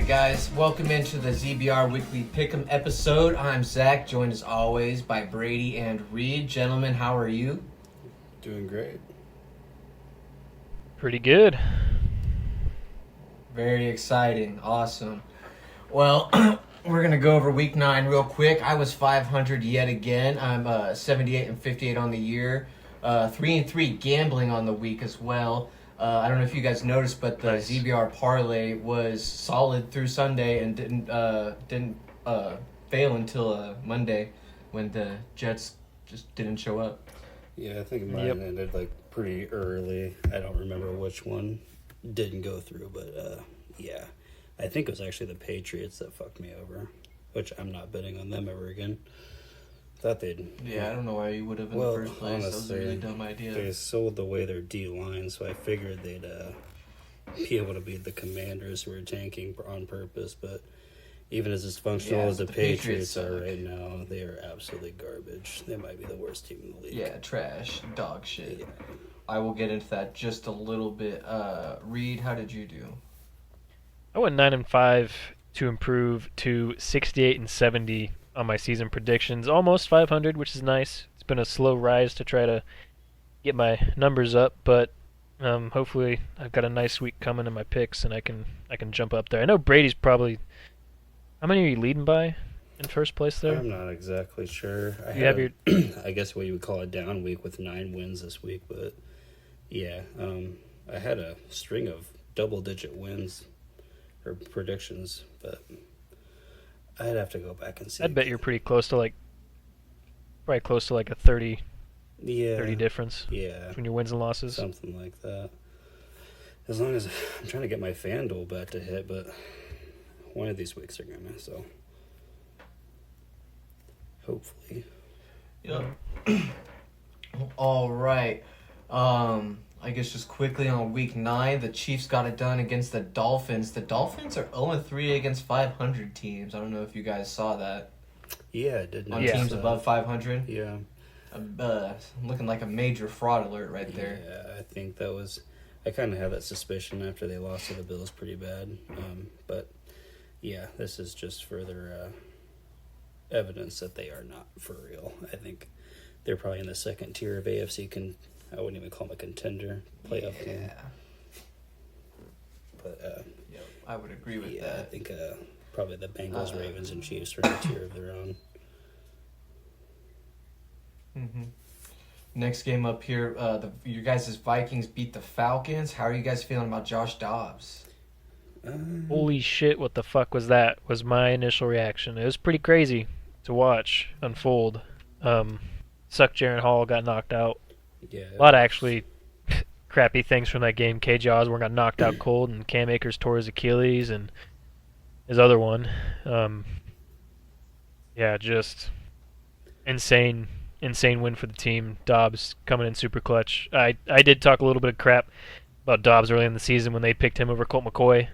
right, guys. Welcome into the ZBR Weekly Pick'em episode. I'm Zach, joined as always by Brady and Reed. Gentlemen, how are you? Doing great. Pretty good. Very exciting. Awesome. Well, we're going to go over Week 9 real quick. I was 500 yet again. I'm 78 and 58 on the year. 3-3 gambling on the week as well. I don't know if you guys noticed, but the Nice. ZBR parlay was solid through Sunday and didn't fail until Monday when the Jets just didn't show up. Yeah, I think mine ended like pretty early. I don't remember which one didn't go through, but yeah. I think it was actually the Patriots that fucked me over, which I'm not betting on them ever again. Thought they'd... Yeah, I don't know why you would have in the first place. That was a really dumb idea. They sold away their D-line, so I figured they'd be able to beat the Commanders who were tanking on purpose, but even as dysfunctional as the Patriots are right now, they are absolutely garbage. They might be the worst team in the league. Yeah, trash, dog shit. Yeah. I will get into that just a little bit. Reed, how did you do? I went 9-5 to improve to 68 and 70 on my season predictions. Almost 500, which is nice. It's been a slow rise to try to get my numbers up, but hopefully I've got a nice week coming in my picks and I can jump up there. I know Brady's probably... How many are you leading by in first place there? I'm not exactly sure. You have your... I guess what you would call a down week with 9 wins this week, but yeah, I had a string of double-digit wins or predictions, but I'd have to go back and see. I'd bet you're pretty close to probably close to like a 30 difference between your wins and losses. Something like that. As long as I'm trying to get my FanDuel bet to hit, but one of these weeks are gonna, so hopefully. Yeah. All right. I guess just quickly on Week 9, the Chiefs got it done against the Dolphins. The Dolphins are 0-3 against 500 teams. I don't know if you guys saw that. Yeah, I did. On teams above 500. Yeah. Looking like a major fraud alert right there. Yeah, I think that was... I kind of had that suspicion after they lost to the Bills pretty bad. But, yeah, this is just further evidence that they are not for real. I think they're probably in the second tier of AFC I wouldn't even call them a contender playoff team. But I would agree with that. I think probably the Bengals, Ravens, and Chiefs are in a tier of their own. Mm-hmm. Next game up here, your guys' Vikings beat the Falcons. How are you guys feeling about Josh Dobbs? Holy shit, what the fuck was that? Was my initial reaction. It was pretty crazy to watch unfold. Jaron Hall got knocked out. Yeah. A lot of actually crappy things from that game. KJ Osborne got knocked out cold, and Cam Akers tore his Achilles, and his other one. Yeah, just insane win for the team. Dobbs coming in super clutch. I did talk a little bit of crap about Dobbs early in the season when they picked him over Colt McCoy.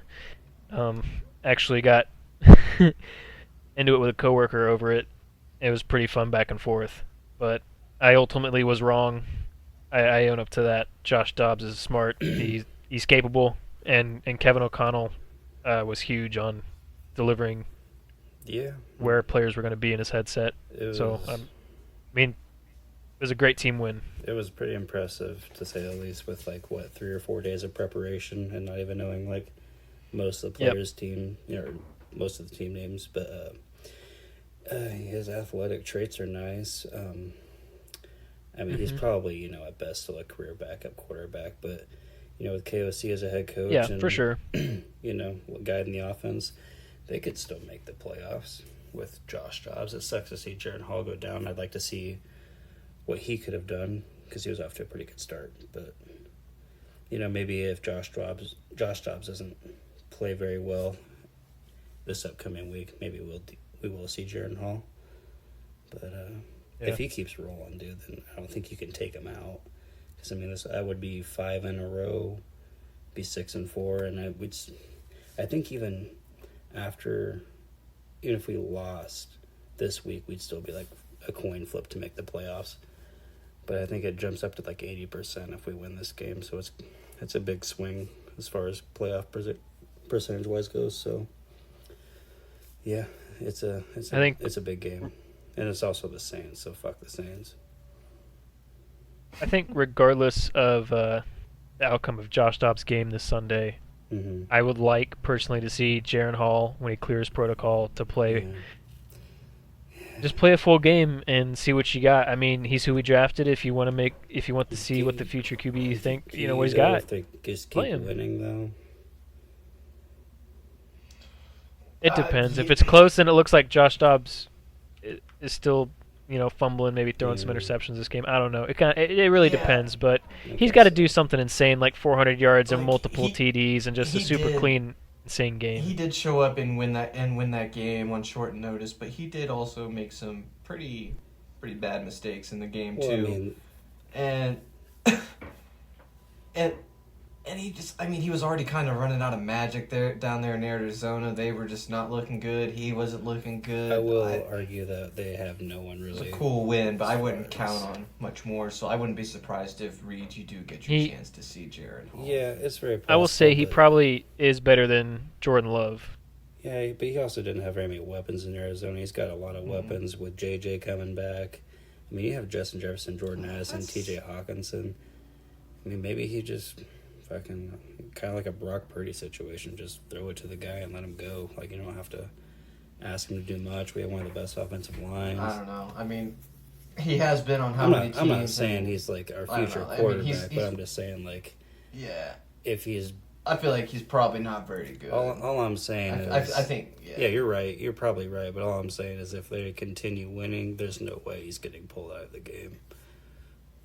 Actually got into it with a coworker over it. It was pretty fun back and forth, but I ultimately was wrong. I own up to that. Josh Dobbs is smart. He's capable, and Kevin O'Connell was huge on delivering where players were going to be in his headset. So, it was a great team win. It was pretty impressive, to say the least, with 3 or 4 days of preparation and not even knowing most of the players' team, or most of the team names. But his athletic traits are nice. He's probably, at best still a career backup quarterback, but, with KOC as a head coach and, for sure. Guiding the offense, they could still make the playoffs with Josh Dobbs. It sucks to see Jaron Hall go down. I'd like to see what he could have done because he was off to a pretty good start. But, maybe if Josh Dobbs doesn't play very well this upcoming week, maybe we will see Jaron Hall. But if he keeps rolling, dude, then I don't think you can take him out. Because, I would be 5 in a row, be 6-4, and I think even if we lost this week, we'd still be a coin flip to make the playoffs. But I think it jumps up to 80% if we win this game. So it's a big swing as far as playoff percentage-wise goes. So Yeah, I think it's a big game, and it's also the Saints. So fuck the Saints. I think regardless of the outcome of Josh Dobbs' game this Sunday, Mm-hmm. I would like personally to see Jaron Hall when he clears protocol to play. Yeah. Just play a full game and see what you got. I mean, he's who we drafted. If you want to see what the future QB you think, what he's got. If they just Play keep him. winning, though. It depends. If it's close and it looks like Josh Dobbs is still, fumbling, maybe throwing some Yeah. interceptions this game. I don't know. It really Yeah. depends, but I he's guess got to so. do something insane, like 400 yards and Like, multiple TDs and just a he super did- clean, insane game. He did show up and win that game on short notice, but he did also make some pretty bad mistakes in the game Well, too. I mean, and and he was already kind of running out of magic down there in Arizona. They were just not looking good. He wasn't looking good. I will argue that they have no one It was really. a cool win, but I as wouldn't far as- count on much more. So I wouldn't be surprised if Reed, you do get your chance to see Jaron Hall. Yeah, it's very possible. I will say he but- probably is better than Jordan Love. Yeah, but he also didn't have very many weapons in Arizona. He's got a lot of Mhm. weapons with JJ coming back. I mean, you have Justin Jefferson, Jordan Addison, That's- TJ Hawkinson. I mean, maybe he just fucking kind of like a Brock Purdy situation. Just throw it to the guy and let him go. Like, you don't have to ask him to do much. We have one of the best offensive lines. I don't know. I mean, he has been on how I'm many teams? not saying he's like our I don't future know. I mean, quarterback, he's- but I'm just saying like Yeah, if he's I feel like he's probably not very good. all I'm saying is I think. yeah, you're right. You're probably right. But all I'm saying is if they continue winning, there's no way he's getting pulled out of the game.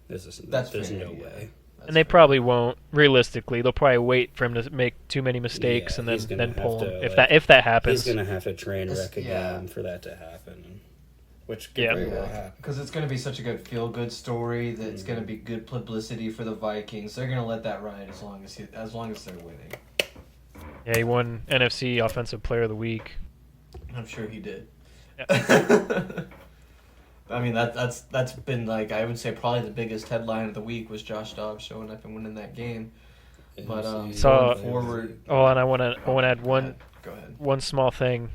There's fair, no yeah. way. And they probably won't. Realistically, they'll probably wait for him to make too many mistakes Yeah, and he's gonna then pull have him. to, If that happens, He's gonna have to train It's- wreck again yeah. for that to happen, which could Yeah. very well happen. Because it's going to be such a good feel-good story that it's going to be good publicity for the Vikings. They're going to let that ride as long as they're winning. yeah, he won NFC Offensive Player of the Week. I'm sure he did. Yeah. I mean that's been like I would say probably the biggest headline of the week was Josh Dobbs showing up and winning that game. But So- going forward, Oh, and I want to add one Go ahead. one small thing.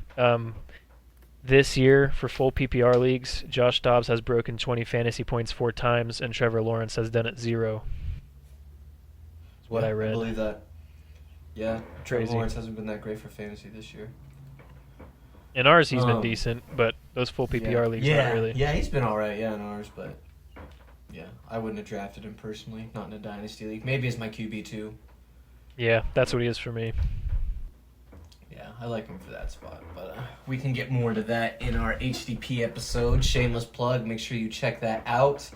This year for full PPR leagues, Josh Dobbs has broken 20 fantasy points 4 times, and Trevor Lawrence has done it 0. That's what Yeah, I read. I believe that. Yeah, Trevor Crazy. Lawrence hasn't been that great for fantasy this year. In ours, he's been Um, decent, but those full PPR leagues, not really. Yeah, he's been all right. Yeah, in ours, but yeah, I wouldn't have drafted him personally. Not in a dynasty league. Maybe as my QB too. Yeah, that's what he is for me. Yeah, I like him for that spot. But we can get more to that in our HDP episode. Shameless plug. Make sure you check that out.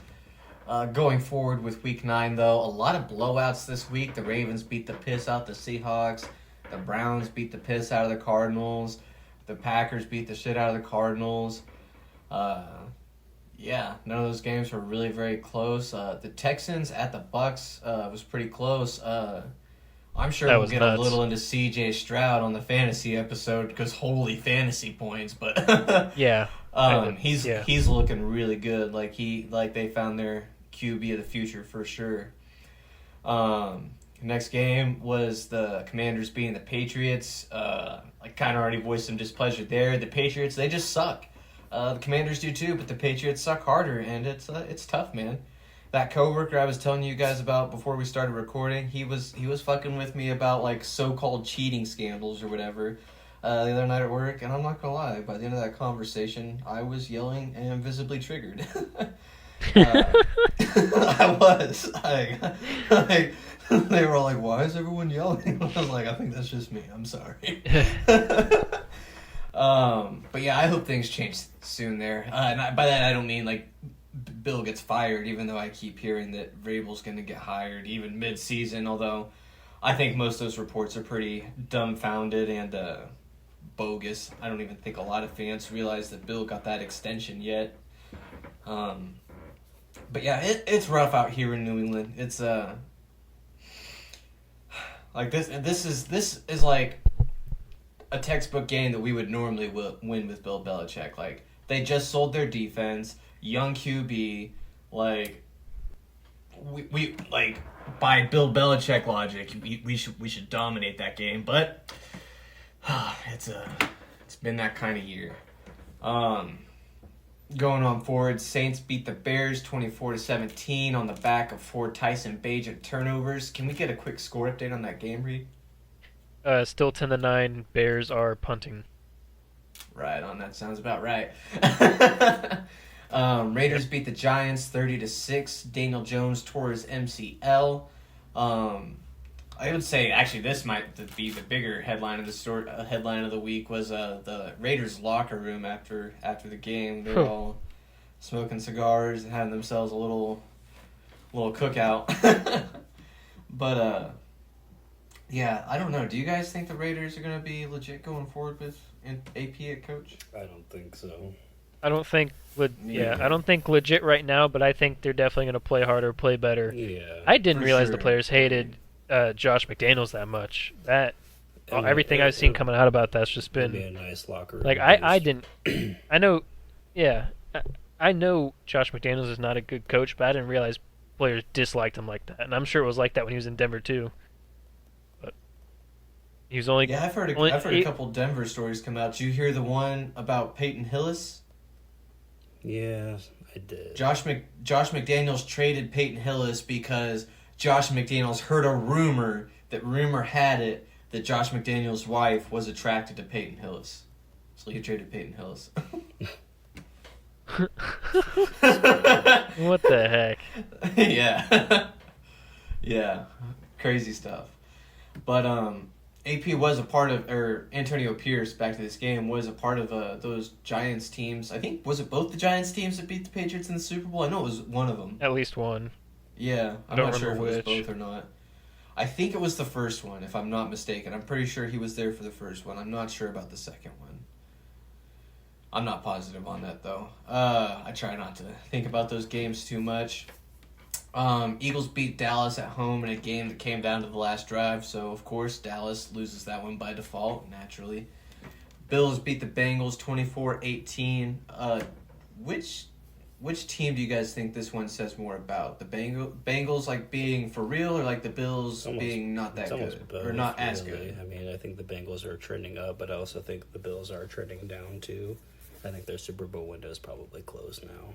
Going forward with Week 9, though, a lot of blowouts this week. The Ravens beat the piss out the Seahawks. The Browns beat the piss out of the Cardinals. The Packers beat the shit out of the Cardinals. Yeah, none of those games were really very close. The Texans at the Bucks was pretty close. I'm sure That we'll was get nuts. a little into CJ Stroud on the fantasy episode because holy fantasy points, but Yeah. he's looking really good. Like they found their QB of the future for sure. Next game was the Commanders beating the Patriots. I kind of already voiced some displeasure there. The Patriots, they just suck. The Commanders do too, but the Patriots suck harder, and it's tough, man. That coworker I was telling you guys about before we started recording, he was fucking with me about like so-called cheating scandals or whatever the other night at work, and I'm not gonna lie, by the end of that conversation, I was yelling and visibly triggered. I was. They were all like, "Why is everyone yelling?" I was like, "I think that's just me. I'm sorry." But yeah, I hope things change soon there. And by that I don't mean like Bill gets fired, even though I keep hearing that Vrabel's going to get hired even mid-season. Although I think most of those reports are pretty dumbfounded and bogus. I don't even think a lot of fans realize that Bill got that extension yet. But yeah, it's rough out here in New England. It's like this is like a textbook game that we would normally win with Bill Belichick. Like they just sold their defense, young QB, like we like by Bill Belichick logic, we should dominate that game, but it's It's been that kind of year. Going on forward, Saints beat the Bears 24-17 on the back of 4 Tyson Bagent turnovers. Can we get a quick score update on that game, Reed? Still 10-9. Bears are punting. Right on. That sounds about right. Raiders beat the Giants 30-6. Daniel Jones tore his MCL. I would say actually this might be the bigger headline of the headline of the week was the Raiders locker room after the game. They were all smoking cigars and having themselves a little cookout. But yeah, I don't know. Do you guys think the Raiders are gonna be legit going forward with AP at coach? I don't think so. I don't think I don't think legit right now, but I think they're definitely going to play harder, play better. Yeah. I didn't For realize sure. the players hated Josh McDaniels that much. Everything I've seen coming out about that's just It'd be been a nice locker room. like I didn't. I know, yeah, I know Josh McDaniels is not a good coach, but I didn't realize players disliked him like that, and I'm sure it was like that when he was in Denver too. But he was only Yeah, I've heard only- a couple Denver stories come out. Did you hear the one about Peyton Hillis? Yeah, I did. Josh McDaniels traded Peyton Hillis because Josh McDaniels heard a rumor had it that Josh McDaniels' wife was attracted to Peyton Hillis. So he traded Peyton Hillis. what the heck? Yeah. Yeah. Crazy stuff. But AP was a part of, or Antonio Pierce, back to this game, was a part of those Giants teams. I think, was it both the Giants teams that beat the Patriots in the Super Bowl? I know it was one of them. At least one. Yeah, I'm Don't not sure if it remember was which. both or not. I think it was the first one, if I'm not mistaken. I'm pretty sure he was there for the first one. I'm not sure about the second one. I'm not positive on that, though. I try not to think about those games too much. Eagles beat Dallas at home in a game that came down to the last drive, so of course Dallas loses that one by default, naturally. Bills beat the Bengals 24-18. Which team do you guys think this one says more about? The Bengals like being for real, or like the Bills being not that It's almost good both, or not as really. good? I mean, I think the Bengals are trending up, but I also think the Bills are trending down too. I think their Super Bowl window is probably closed now.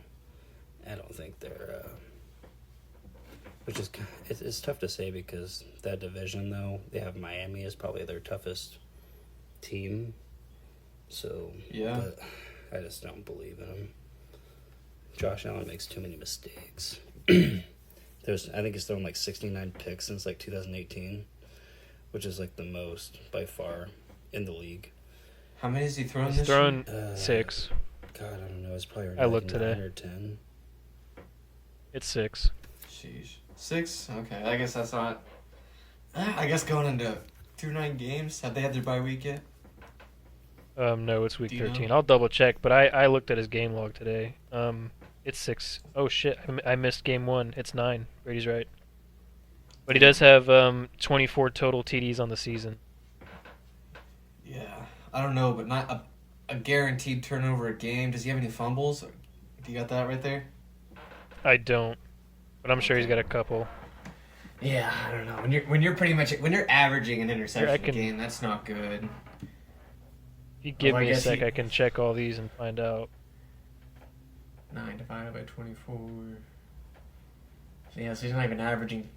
I don't think they're, which is it's tough to say because that division though they have Miami is probably their toughest team. So Yeah. but I just don't believe in them. Josh Allen makes too many mistakes. I think he's thrown like 69 picks since like 2018, which is like the most by far in the league. How many has he thrown He's this thrown year? 6. God, I don't know. It's probably I looked 9 today. or 10. It's 6. Sheesh. 6? Okay, I guess that's not... I guess going into through 9 games, have they had their bye week yet? No, it's week Do you 13. know? I'll double check, but I looked at his game log today. It's 6. Oh shit, I missed game 1. It's 9. Brady's right. But he does have 24 total TDs on the season. Yeah, I don't know, but not a guaranteed turnover a game. Does he have any fumbles? Do you got that right there? I don't, but I'm sure he's got a couple. Yeah, I don't know. When you're averaging an interception I a can- game, that's not good. If you give Well, I me a guess sec, he- I can check all these and find out. 9 divided by 24. So yeah, so he's not even averaging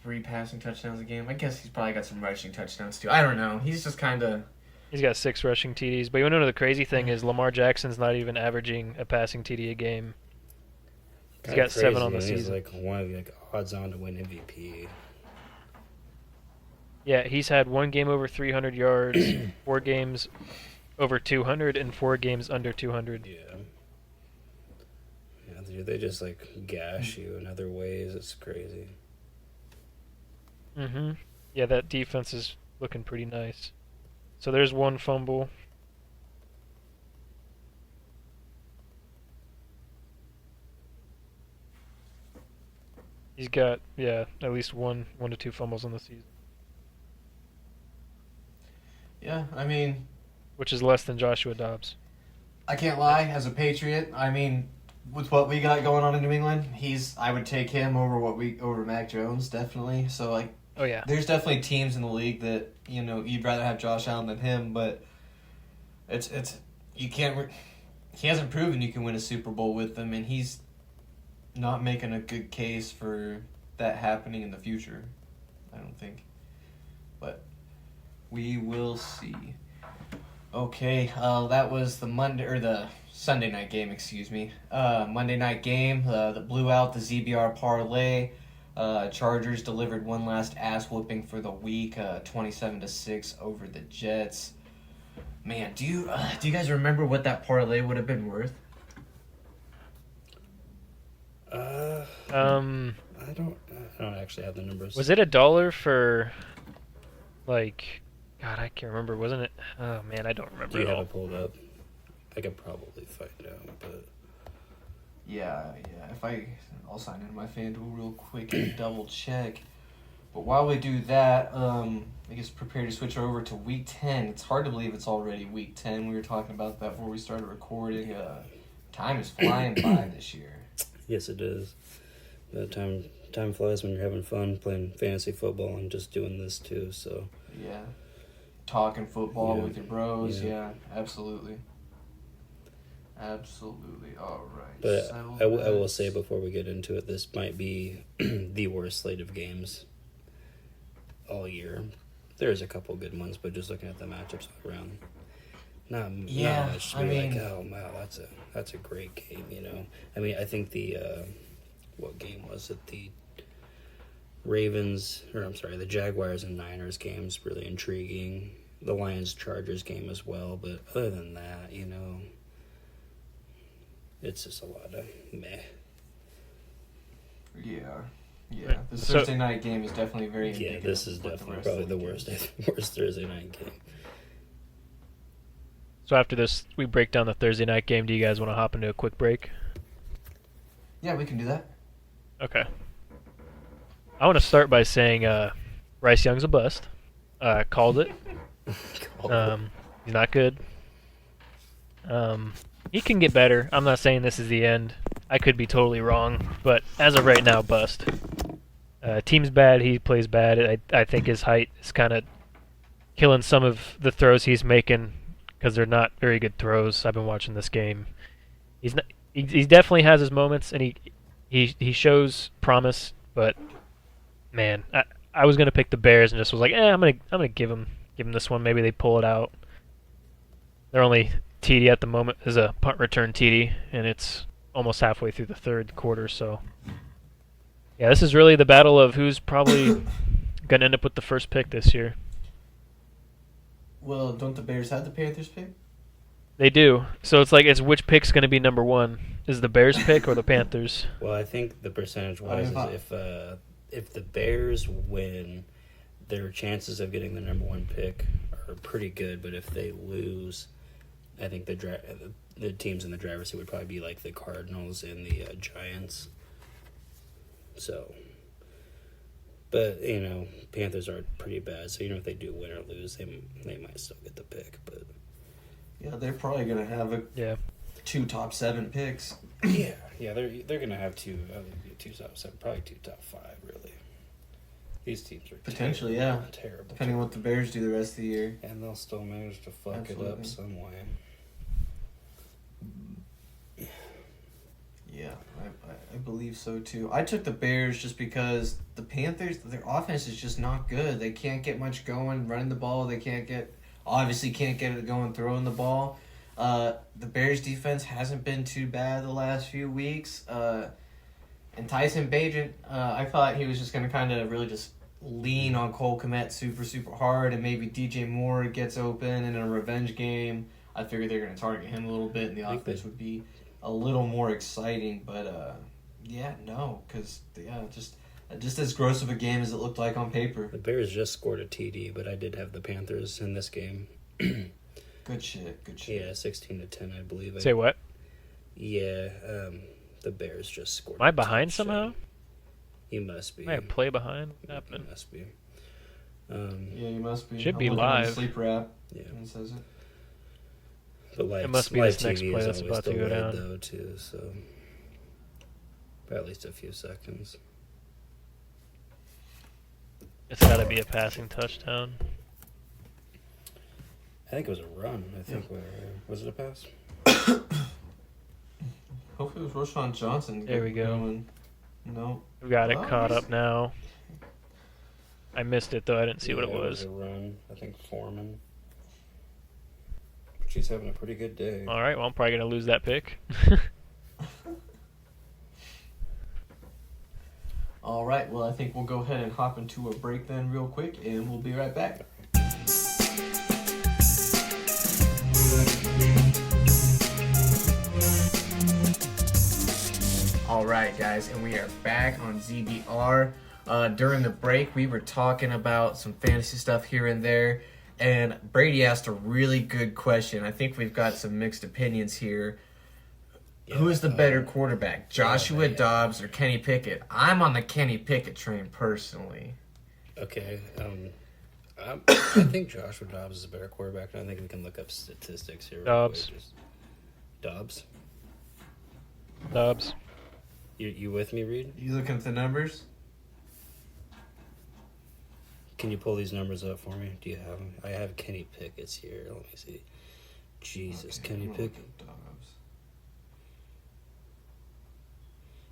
3 passing touchdowns a game. I guess he's probably got some rushing touchdowns too. I don't know. He's just kind of... He's got 6 rushing TDs, but you want to know the crazy thing is Lamar Jackson's not even averaging a passing TD a game. He's got 7 on the He's season. like one of the odds on to win MVP. Yeah, he's had 1 game over 300 yards, 4 games over 200, and 4 games under 200. Yeah. Yeah, they just like gash you in other ways. It's crazy. Mm-hmm. Yeah, that defense is looking pretty nice. So there's 1 fumble. He's got, yeah, at least 1 to 2 fumbles on the season, Yeah, I mean, which is less than Joshua Dobbs. I can't lie. As a Patriot, I mean, with what we got going on in New England, I would take him over Mac Jones, definitely. So, like, Oh, yeah. there's definitely teams in the league that, you'd rather have Josh Allen than him, but it's you can't. He hasn't proven you can win a Super Bowl with them, and he's not making a good case for that happening in the future. I don't think, but we will see. Okay, that was the Sunday night game. Excuse me. Monday night game that blew out the ZBR parlay. Chargers delivered one last ass whooping for the week, 27-6 over the Jets. Man, do you guys remember what that parlay would have been worth? I don't actually have the numbers. Was it $1 for, like, God, I can't remember, wasn't it? Oh man, I don't remember Do you at have all. it pulled up? I could probably find out, but Yeah. I'll sign into my FanDuel real quick and double check. But while we do that, I guess prepare to switch over to Week 10. It's hard to believe it's already Week 10. We were talking about that before we started recording. Time is flying by this year. yes, it is. The time flies when you're having fun playing fantasy football and just doing this too. So Yeah. Talking football Yeah. with your bros. Yeah. Yeah, absolutely. Absolutely. All right. But Settle I will that. say before we get into it, this might be the worst slate of games all year. There's a couple good ones, but just looking at the matchups all around, not much to I be mean- like, oh wow, that's a great game. I mean, I think the what game was it? The the Jaguars and Niners game's really intriguing. The Lions Chargers game as well, but other than that, it's just a lot of meh. Yeah. Right. The So- Thursday night game is definitely very Yeah, indicative this is of what definitely rest probably of the week worst is. worst Thursday night game. So after this, we break down the Thursday night game. Do you guys want to hop into a quick break? Yeah, we can do that. Okay. I want to start by saying Bryce Young's a bust. Called it. He's not good. He can get better. I'm not saying this is the end. I could be totally wrong, but as of right now, bust. Team's bad. He plays bad. I think his height is kind of killing some of the throws he's making because they're not very good throws. I've been watching this game. He's not. He definitely has his moments, and he shows promise. But man, I was gonna pick the Bears and just was like, I'm gonna give him this one. Maybe they pull it out. Their only TD at the moment is a punt return TD, and it's almost halfway through the third quarter. So yeah, this is really the battle of who's probably gonna end up with the first pick this year. Well, don't the Bears have the Panthers pick? They do. So it's which pick's gonna be number one? Is the Bears pick or the Panthers? Well, I think the percentage-wise is if the Bears win, their chances of getting the number one pick are pretty good. But if they lose, I think the teams in the driver's seat would probably be like the Cardinals and the Giants. So, but Panthers are pretty bad. So if they do win or lose, they might still get the pick. But Yeah, they're probably gonna have Yeah. 2 top 7 picks. yeah, they're gonna have two top 7, probably 2 top 5. Really, these teams are Potentially, terrible. Depending on what the Bears do the rest of the year. And they'll still manage to fuck it Absolutely. up some way. Yeah, I believe so too. I took the Bears just because the Panthers, their offense is just not good. They can't get much going running the ball. They can't get it going throwing the ball. The Bears defense hasn't been too bad the last few weeks. And Tyson Bagent, I thought he was just going to kind of really just lean on Cole Kmet super, super hard, and maybe DJ Moore gets open in a revenge game. I figured they're going to target him a little bit, and the I think offense would be a little more exciting. But, because just as gross of a game as it looked like on paper. The Bears just scored a TD, but I did have the Panthers in this game. Good shit. Yeah, 16-10, I believe. Say what? Yeah, the Bears just scored. Am I a behind touchdown. somehow? You must be. Am I a play behind? What's You happening? must be. Yeah, you must be. Should be I'm looking on the live. Sleeper app. Yeah, And it says it. but live, It must be live this next TV play is that's always about to go delayed, down. though, too. So, by at least a few seconds. It's got to be a passing touchdown. think it was a run. I think was it a pass? Hopefully it was Roshan Johnson. There we go. going. No. We got it Oh, caught he's- up now. I missed it though. I didn't see what it Yeah, was. a run. I think Foreman. But she's having a pretty good day. All right. Well, I'm probably gonna lose that pick. All right. Well, I think we'll go ahead and hop into a break then, real quick, and we'll be right back. All right, guys, and we are back on ZBR. During the break, we were talking about some fantasy stuff here and there, and Brady asked a really good question. I think we've got some mixed opinions here. Who is the better quarterback, Joshua Dobbs or Kenny Pickett? I'm on the Kenny Pickett train personally. Okay. I think Joshua Dobbs is a better quarterback, and I think we can look up statistics here. Dobbs. Dobbs. Dobbs. You with me, Reed? You looking at the numbers? Can you pull these numbers up for me? Do you have them? I have Kenny Pickett's here. Let me see. Jesus, Okay, Kenny I'm gonna look Pickett. at Dobbs.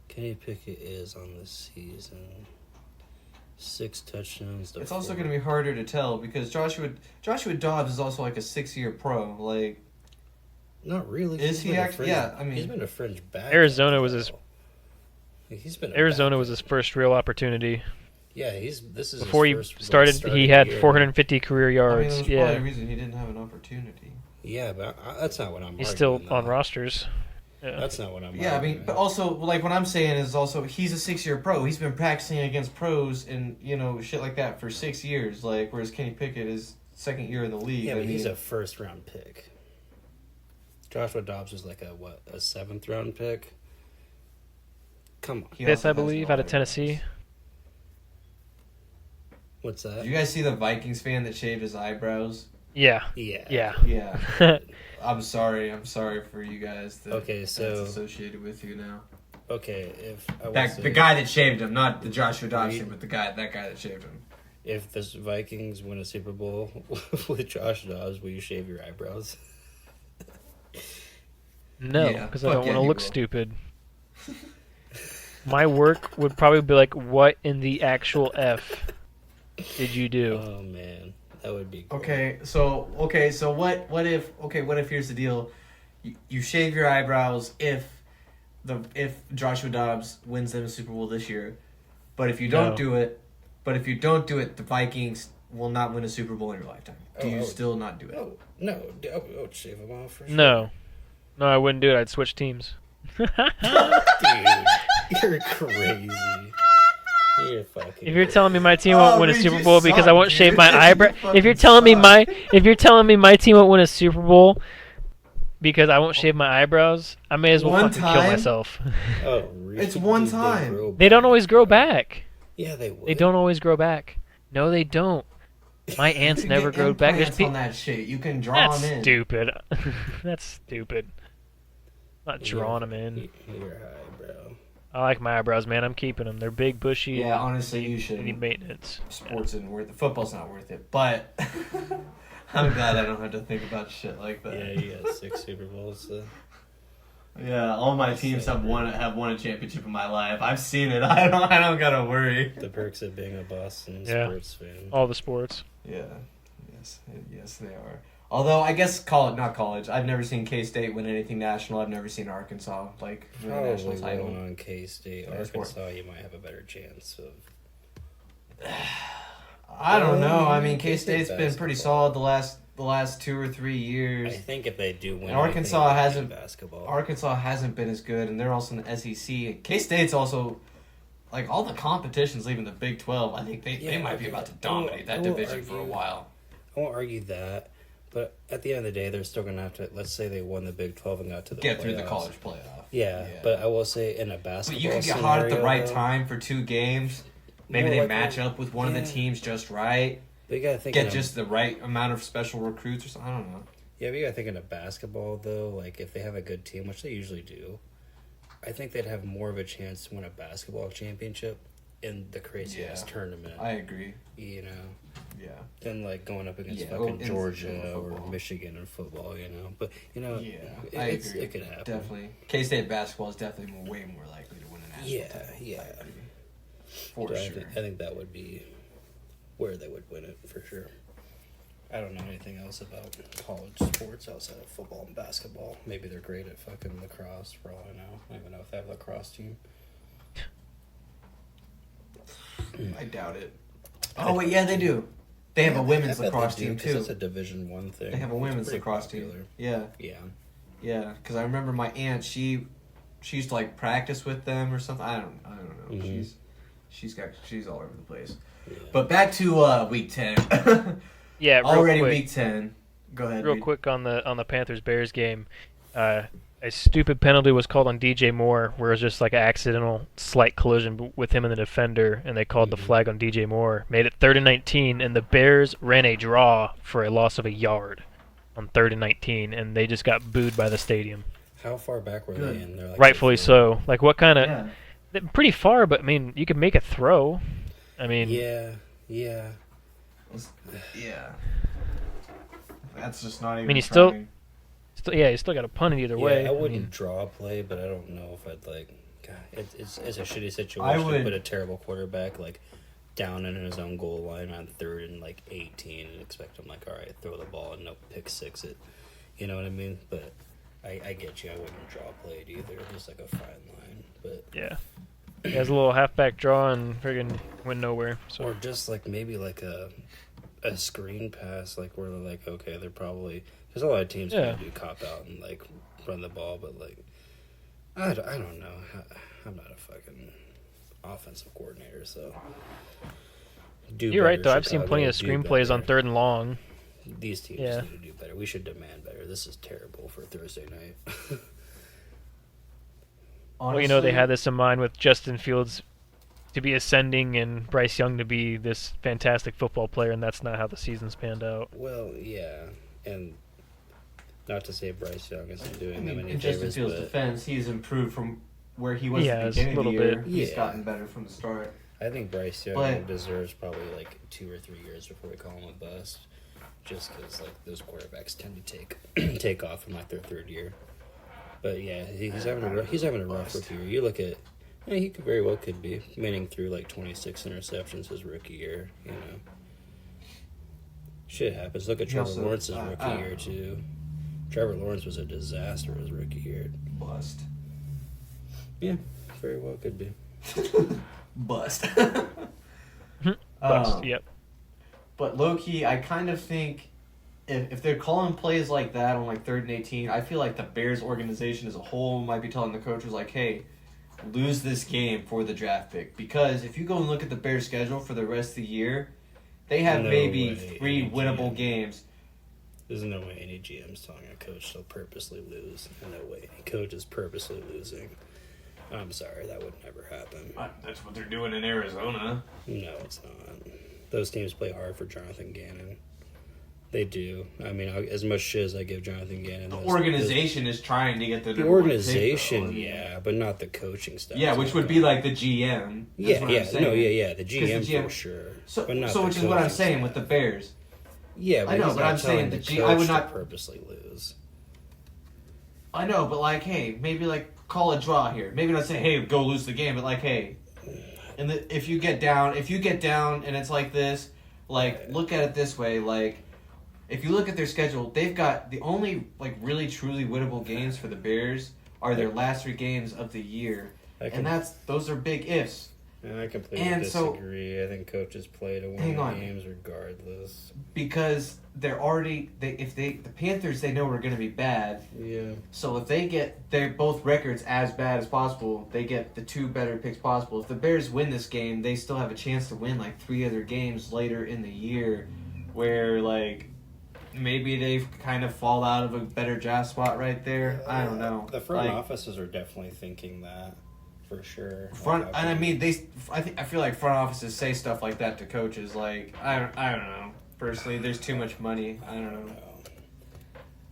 Kenny Pickett is on this season 6 touchdowns. It's also going to be harder to tell because Joshua Dobbs is also like a 6-year pro. Like, Not really. Is He's he been a actually- fringe- yeah, I mean- he's been a fringe back. Arizona was his- He's been a Arizona back. was his first real opportunity. Yeah, this is Before he his first started, start he of the had year. 450 career I mean, yards. there's probably a Yeah, reason he didn't have an opportunity. Yeah, but that's not what I'm. he's still arguing, on though. rosters. Yeah. That's not what I'm. Yeah, I mean, arguing. but also, like, what I'm saying is also, he's a 6-year pro. He's been practicing against pros and, shit like that for 6 years. Like, whereas Kenny Pickett is second year in the league. Yeah, I but mean, he's a first round pick. Joshua Dobbs was like a 7th round pick. Come on, he Fifth, also I has believe, no out of other Tennessee. guys. what's that? Did you guys see the Vikings fan that shaved his eyebrows? Yeah, Yeah. yeah. Yeah. I'm sorry for you guys that Okay, so- that's associated with you now. Okay, if I will That, say, the guy that shaved him, not the Joshua Dobbs Reed- thing, but that guy that shaved him. if the Vikings win a Super Bowl with Josh Dobbs, will you shave your eyebrows? No, Yeah, because I fuck don't yeah, want to he look will. stupid. My work would probably be like, "What in the actual f did you do?" Oh man, that would be cool. Okay, so what if here's the deal, you shave your eyebrows if Joshua Dobbs wins them a Super Bowl this year, but if you don't No. do it, the Vikings will not win a Super Bowl in your lifetime. Do you Oh. still not do it? Oh no, I would shave them off for sure. No, I wouldn't do it. I'd switch teams. Dude, you're crazy. You're fucking. If you're telling me my team won't win a Reed, Super you Bowl because I suck, won't shave dude. my You eyebrow, if you're fucking telling me suck. my team won't win a Super Bowl because I won't shave my eyebrows, I may as well One fucking kill time? myself. Oh, really? It's one Dude, time. grow They don't back. always grow back. Yeah, they would. They don't always grow back. No, they don't. My You ants can never get grow back. There's implants on that shit. You can draw That's them in. stupid. That's stupid. Not drawing them in. Your eyebrow. I like my eyebrows, man. I'm keeping them. They're big, bushy. Yeah, and honestly, you they should. need maintenance. Sports isn't worth it. Football's not worth it. But I'm glad I don't have to think about shit like that. Yeah, you got 6 Super Bowls. Yeah, all my teams have won a championship in my life. I've seen it. I don't gotta worry. The perks of being a Boston Yeah. sports fan. All the sports. Yeah, yes, they are. Although I guess not college. I've never seen K-State win anything national. I've never seen Arkansas win a national Probably title. going on K-State. Yeah, Arkansas, you might have a better chance of. I don't know. I mean, K-State's K-State's been pretty basketball. solid the last 2 or 3 I years. think if they do win, And Arkansas anything, it'll be hasn't- basketball. Arkansas hasn't been as good, and they're also in the SEC. K-State's also, like, all the competitions leaving the Big 12. I think they Yeah, might be okay. about to dominate that I won't division for a argue. while. I won't argue that, but at the end of the day, they're still going to have to. Let's say they won the Big 12 and got to the Get through the playoffs. college playoff. Yeah, but I will say in a basketball, But you could get hot at the scenario, right though, time for 2 games. Maybe No, they like, match up with one of the yeah. teams just right. But you got to think. Get in a- just the right amount of special recruits or something. I don't know. Yeah, but you got to think in a basketball though. Like if they have a good team, which they usually do, I think they'd have more of a chance to win a basketball championship in the craziest Yeah. tournament. I agree. You know, Yeah. than like going up against Yeah, well, fucking in Georgia or football. Michigan in football, you know. But Yeah, I agree. it could happen. Definitely. K-State basketball is definitely way more likely to win a national Yeah, title. yeah. I agree. For But sure. I think that would be where they would win it for sure. I don't know anything else about college sports outside of football and basketball. Maybe they're great at fucking lacrosse for all I know. I don't even know if they have a lacrosse team. I doubt it. Oh wait, yeah, they do. They have a women's I bet they lacrosse do, team 'cause too. That's a Division I thing. They have a It's women's pretty lacrosse popular. team. Yeah, Yeah. yeah. Because I remember my aunt. She used to like practice with them or something. I don't know. Mhm. She's all over the place. Yeah. But back to week 10. Yeah, real Already quick. week 10. Go ahead. Real dude. quick on the Panthers Bears game, a stupid penalty was called on DJ Moore, where it was just like an accidental slight collision with him and the defender, and they called the flag on DJ Moore. Made it 3rd and 19, and the Bears ran a draw for a loss of a yard on 3rd and 19, and they just got booed by the stadium. How far back were Good. they in? They're like Rightfully so. Like, what kind of? Yeah. Pretty far, but I mean, you could make a throw. I mean, Yeah. Yeah. That's just not even. mean, you still- trying. you still got a punt it either way. I wouldn't mean, draw a play, but I don't know if I'd like. God, it's a shitty situation I to would- put a terrible quarterback like down in his own goal line on 3rd and like 18 and expect him like, all right, throw the ball and no pick six it. You know what I mean? But I get you. I wouldn't draw a play either. Just like a fine line, but yeah. He has a little halfback draw and friggin' went nowhere. So or just like maybe like a screen pass, like where they're like, okay, they're probably because a lot of teams Yeah. gonna do cop out and like run the ball, but like I don't know. I'm not a fucking offensive coordinator, so you're right though. better, I've seen plenty of Chicago, do screenplays on better. 3rd and long. These teams Yeah. need to do better. We should demand better. This is terrible for Thursday night. Well, you know, they Honestly, had this in mind with Justin Fields to be ascending and Bryce Young to be this fantastic football player, and that's not how the season's panned out. Well, yeah, and not to say Bryce Young isn't doing I them mean, any in Justin favors, Fields' but defense, he's improved from where he was He at the has, beginning of the a little year. bit. He's Yeah. gotten better from the start. I think Bryce Young But- deserves probably like 2 or 3 years before we call him a bust, just because like those quarterbacks tend to take off in like their 3rd year. But yeah, he's having a rough rookie year. You look at, he could very well could be. Manning threw like 26 interceptions his rookie year. You know, shit happens. Look at He Trevor also- Lawrence's I rookie don't year know. too. Trevor Lawrence was a disaster his rookie year. Bust. Yeah, very well could be. Bust. Bust, yep. But low key, I kind of think if they're calling plays like that on like 3rd and 18, I feel like the Bears organization as a whole might be telling the coaches like, hey, lose this game for the draft pick. Because if you go and look at the Bears schedule for the rest of the year, they have No maybe way. 3 winnable GM. games. There's no way any GM's telling a coach they'll purposely lose. No way any coach is purposely losing. I'm sorry, that would never happen. That's what they're doing in Arizona. No, it's not. Those teams play hard for Jonathan Gannon. They do. I mean, as much shit as I give Jonathan Gannon, The those- organization is trying to get the the number one pick, organization, though. yeah, but not the coaching staff. Yeah, which would be like the GM. That's yeah, what yeah, I'm saying. no, yeah, the 'Cause GM, the GM for sure. So, but not so the which is what I'm coaching saying staff. with the Bears. Yeah, but I know, he's but not I'm saying telling the the G- I would coach to not- purposely lose. I know, but like, hey, maybe like call a draw here. Maybe not say, hey, go lose the game, but like, hey, and if you get down and it's like this, like, look at it this way, like, if you look at their schedule, they've got the only like really truly winnable games for the Bears are their last 3 games of the year, and those are big ifs. I completely And so- disagree. I think coaches play to win Hang on. games regardless. Because they're already the Panthers they know are going to be bad. Yeah. So if they get their both records as bad as possible, they get the 2 better picks possible. If the Bears win this game, they still have a chance to win like 3 other games later in the year, where like maybe they kind of fall out of a better draft spot right there. I don't know. The front Like, offices are definitely thinking that, for sure. and I mean I feel like front offices say stuff like that to coaches. Like I don't know. Personally, there's too much money. I don't know.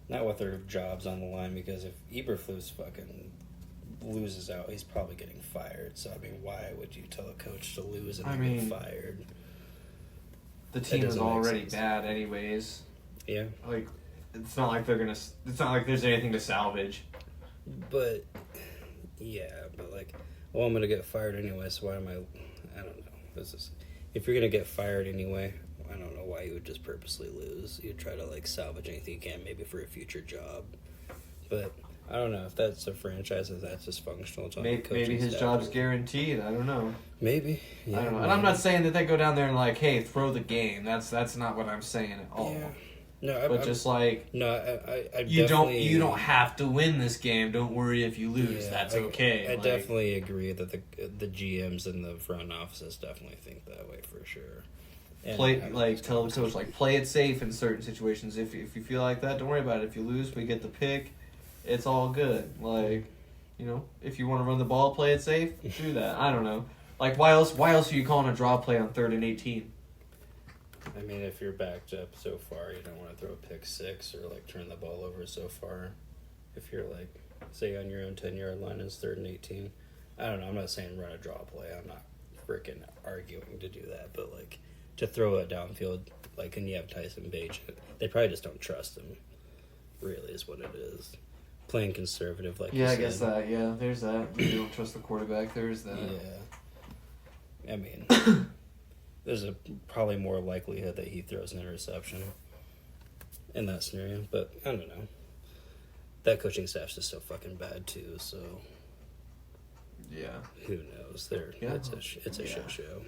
Not with their jobs on the line, because if Eberflus fucking loses out, he's probably getting fired. So I mean, why would you tell a coach to lose and I then mean- get fired? the team is doesn't make already sense. bad anyways. Yeah, Like, it's not like they're gonna. It's not like there's anything to salvage. but like, well, I'm gonna get fired anyway. So why am I? I don't know. This is if you're gonna get fired anyway. I don't know why you would just purposely lose. You'd try to like salvage anything you can, maybe for a future job. But I don't know if that's a franchise that's dysfunctional. It's on the Maybe coaching his staff. job's guaranteed. I don't know. Maybe. Yeah, I don't know. And maybe. I'm not saying that they go down there and like, hey, throw the game. That's not what I'm saying at all. Yeah. No, But just like no, I you definitely, don't have to win this game. Don't worry if you lose. Yeah, That's I- okay. I Like, definitely agree that the GMs and the front offices definitely think that way for sure. And play have like these tell the coach conversations. like play it safe in certain situations. If you feel like that, don't worry about it. If you lose, we get the pick. It's all good. Like, you know, if you want to run the ball, play it safe. Do that. I don't know. Like why else are you calling a draw play on 3rd and 18? I mean, if you're backed up so far, you don't want to throw a pick six or like turn the ball over so far. If you're like, say, on your own 10-yard line, it's 3rd and 18. I don't know. I'm not saying run a draw play. I'm not freaking arguing to do that, but like to throw it downfield, like, and you have Tyson Bagent, they probably just don't trust him. Really, is what it is. Playing conservative, like you Yeah, I said. guess that. Yeah, there's that. You don't trust the quarterback. There's that. Yeah. I mean, there's a probably more likelihood that he throws an interception in that scenario, but I don't know. That coaching staff's just so fucking bad too. So Yeah. who knows? Yeah. It's a Yeah. shit show.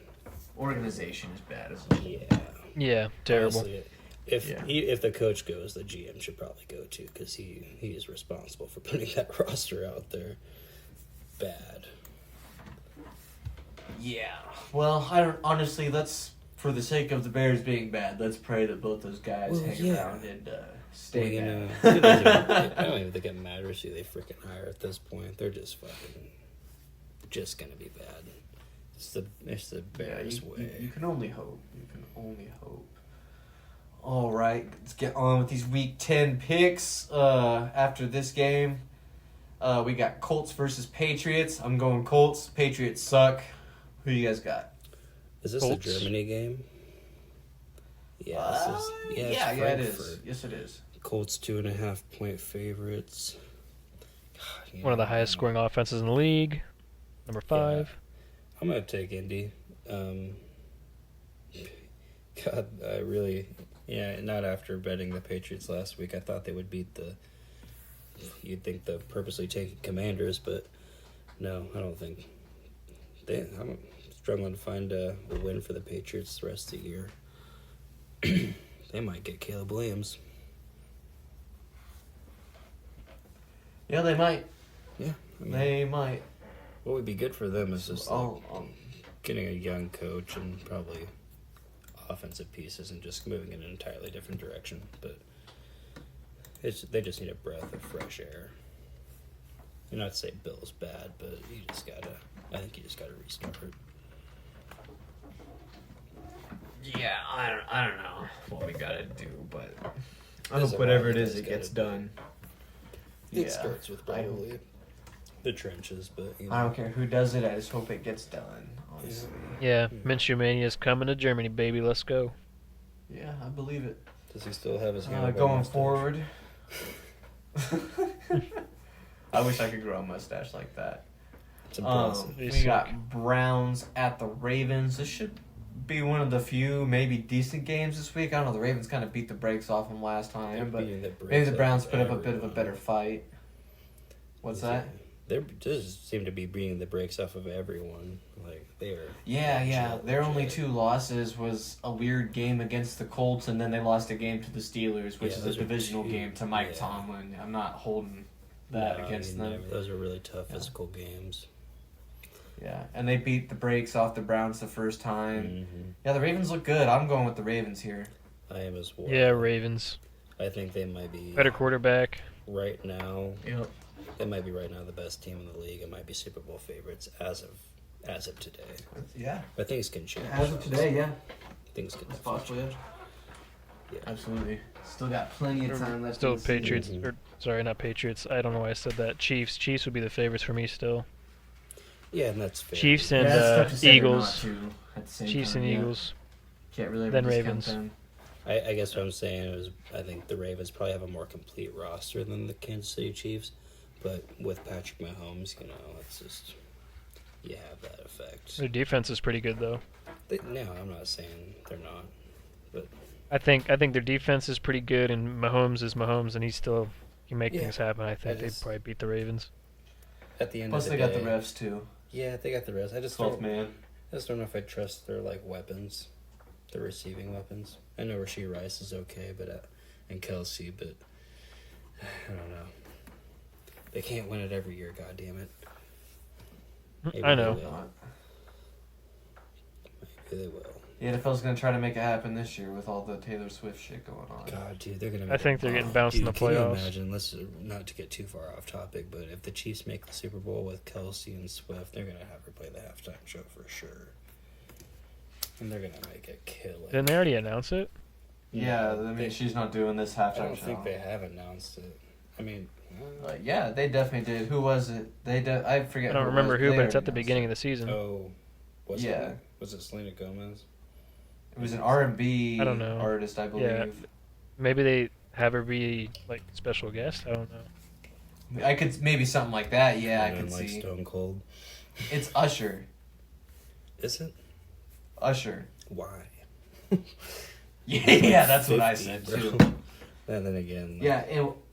Organization is bad as well. Yeah. Yeah, terrible. Honestly, Yeah. if the coach goes, the GM should probably go too, because he is responsible for putting that roster out there. Bad. Yeah. Well, I don't. Honestly, let's for the sake of the Bears being bad, let's pray that both those guys Well, hang yeah. around and stay Well, bad. I don't even think it matters who they freaking hire at this point. They're just fucking just gonna be bad. It's the Bears way. You can only hope. You can only hope. All right, let's get on with these Week 10 picks. After this game, we got Colts versus Patriots. I'm going Colts. Patriots suck. Who you guys got? Is this Colts? a Germany game? Yeah, it's it is. Frankfurt. Yes, it is. Colts 2.5-point favorites. God, One of the highest scoring offenses in the league. Number 5. I'm gonna take Indy. God, I really, not after betting the Patriots last week. I thought they would beat you'd think the purposely taking Commanders, but no, I don't think. I'm struggling to find a win for the Patriots the rest of the year. They might get Caleb Williams. Yeah, they might. Yeah, I mean, They might. what would be good for them is just Oh, getting a young coach and probably offensive pieces and just moving in an entirely different direction. But they just need a breath of fresh air. And not to say Bill's bad, but I think you just gotta restart. yeah, I don't know what we gotta do, but I There's hope a whatever lot it you is, guys it gets gotta do. done. It starts with I probably the trenches, but you know. I don't care who does it. I just hope it gets done. Honestly. Yeah, Minshew Mania's coming to Germany, baby. Let's go. Yeah, I believe it. Does he still have his handlebar Going mustache? forward. I wish I could grow a mustache like that. It's impressive. We got Browns at the Ravens. This should be one of the few maybe decent games this week. I don't know. The Ravens kind of beat the brakes off them last They're time, but beating the brakes maybe the off Browns put up a bit of a everyone. better fight. What's that? They just seem to be beating the brakes off of everyone. Like they are. Yeah. legit, Their only legit. 2 losses was a weird game against the Colts, and then they lost a game to the Steelers, which Yeah, is a those are divisional 2, game to Mike yeah. Tomlin. I'm not holding that No, I against mean, them. Those are really tough Yeah. physical games. Yeah, and they beat the brakes off the Browns the first time. Mm-hmm. Yeah, the Ravens look good. I'm going with the Ravens here. I am as well. Yeah, Ravens. I think they might be Better quarterback. right now. Yep. They might be right now the best team in the league. It might be Super Bowl favorites as of today. Yeah. But things can change. As of today, yeah. Things can That's definitely possible. change. Yeah. Absolutely. Still got plenty of time left. Still in the season. Patriots. Mhm. Or, sorry, not Patriots. I don't know why I said that. Chiefs. Chiefs would be the favorites for me still. Yeah, and that's fair. Chiefs and Yeah, it's tough to say or Eagles. not to at the same Chiefs time, and yeah. Eagles. Can't really Then discount Ravens. them. I guess what I'm saying is I think the Ravens probably have a more complete roster than the Kansas City Chiefs, but with Patrick Mahomes, it's just you have that effect. Their defense is pretty good though. No, I'm not saying they're not, but I think their defense is pretty good, and Mahomes is Mahomes, and he can make Yeah. things happen. I think I they'd just- probably beat the Ravens. at the end Plus, of they the got day, the refs too. Yeah, they got the rest. I just 12th don't. man. I just don't know if I trust their weapons, their receiving weapons. I know Rashee Rice is okay, and Kelsey, but I don't know. They can't win it every year. God damn it. Maybe I they know. will. Maybe they will. The NFL's gonna try to make it happen this year with all the Taylor Swift shit going on. God, dude, they're gonna. I think they're getting bounced in the Can you playoffs. imagine? Let's not to get too far off topic, but if the Chiefs make the Super Bowl with Kelsey and Swift, they're gonna have her play the halftime show for sure, and they're gonna make it kill it. Didn't they already announce it? Yeah, I mean, They- she's not doing this I halftime don't show. think they have announced it. I mean, Yeah, they definitely did. Who was it? I forget. I don't who it remember was. who, They but it's at already the beginning of announced the season. oh, was Yeah. it? Was it Selena Gomez? it. It was an R&B I don't know. artist, I believe. Yeah. Maybe they have her be like special guest. I don't know. I could maybe something like that. Yeah, I And could then, see. Stone Cold. It's Usher. Is it? Usher. Why? Yeah, that's what I 50, said bro. too. And then again. Yeah,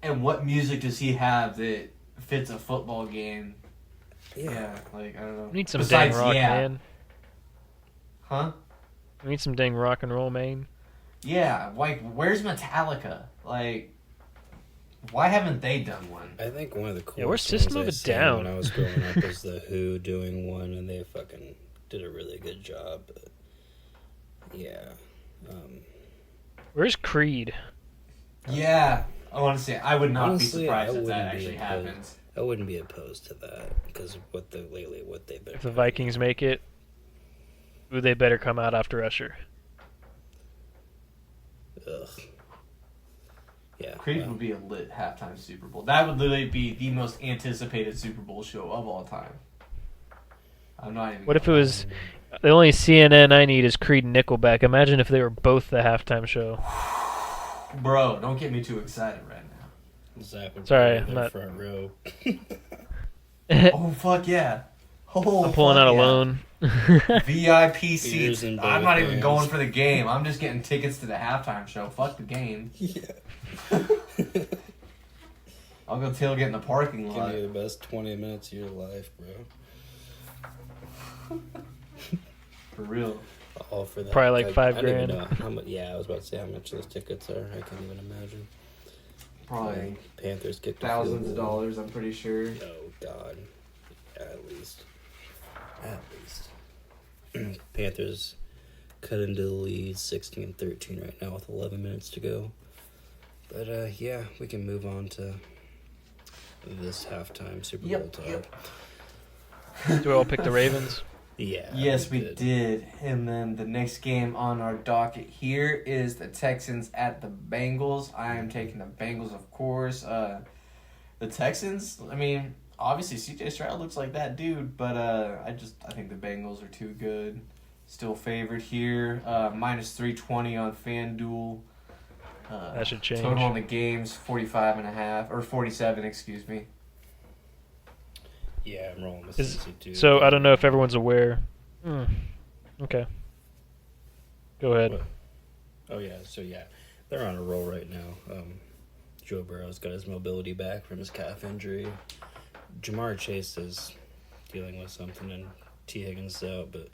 and what music does he have that fits a football game? Yeah, like I don't know. We need some Besides, dang rock, yeah. man. Huh? We need some dang rock and roll, man. Yeah, like where's Metallica? Like, why haven't they done one? I think one of the coolest Yeah, where's System ones of I a seen Down? when I was growing up was the Who doing one, and they fucking did a really good job. But yeah, Where's Creed? Yeah, I want to say I would not Honestly, be surprised I if that wouldn't be actually opposed. happens. I wouldn't be opposed to that because what they've been. If the Vikings make it, ooh, they better come out after Usher. Ugh. Yeah. Creed well, would be a lit halftime Super Bowl. That would literally be the most anticipated Super Bowl show of all time. I'm not even. What if it was the only CNN I need is Creed and Nickelback? Imagine if they were both the halftime show. Bro, don't get me too excited right now. Zach would Sorry, be in I'm the not- front row. Oh fuck yeah! Oh, I'm pulling fuck out a yeah. loan. VIP Beers seats. in I'm both not even hands. going for the game. I'm just getting tickets to the halftime show. Fuck the game. Yeah. I'll go tailgate in the parking Give lot. you the best 20 minutes of your life, bro. For real. All for that. Probably like I $5 don't even grand. know how much. Yeah, I was about to say how much those tickets are. I can't even imagine. Probably Panthers kicked a thousands field of goal. dollars, I'm pretty sure. Oh God, at least. Panthers cut into the lead 16-13 right now with 11 minutes to go. But yeah, we can move on to this halftime Super Bowl Yep, talk. yep. Do we all pick the Ravens? Yeah. Yes, we did. And then the next game on our docket here is the Texans at the Bengals. I am taking the Bengals, of course. The Texans, I mean, obviously CJ Stroud looks like that dude, but I think the Bengals are too good. Still favored here. Minus 320 on FanDuel. That should change. Total on the games 45.5 or 47, excuse me. Yeah, I'm rolling with Is- Cincy too. So I don't know if everyone's aware. Okay. Go ahead. What? Oh yeah, so yeah, they're on a roll right now. Joe Burrow's got his mobility back from his calf injury. Jamar Chase is dealing with something, and T. Higgins is out. But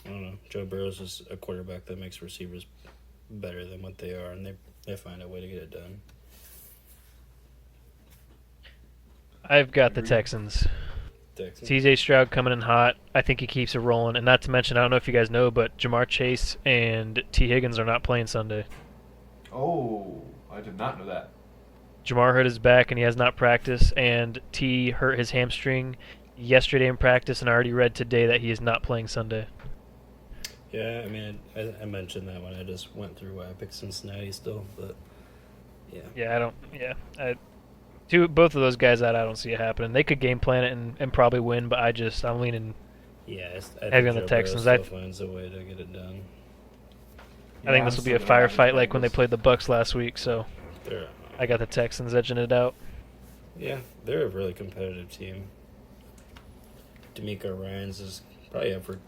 I don't know. Joe Burrow's is a quarterback that makes receivers better than what they are, and they find a way to get it done. I've got the Texans. Texans. CJ Stroud coming in hot. I think he keeps it rolling. And not to mention, I don't know if you guys know, but Jamar Chase and T. Higgins are not playing Sunday. Oh, I did not know that. Jamar hurt his back and he has not practiced, and T hurt his hamstring yesterday in practice, and I already read today that he is not playing Sunday. Yeah, I mean, I mentioned that when I just went through why I picked Cincinnati still, but yeah. Yeah, both of those guys out, I don't see it happening. They could game plan it and probably win, but I'm leaning. Yeah, I Heavy think on the Joe Texans. Burrow still finds a way to get it done. I think I'm this will be still a gonna have the firefight like when they Bengals. played the Bucks last week. So They're I got the Texans edging it out. yeah, they're a really competitive team. D'Amico Ryans is probably up for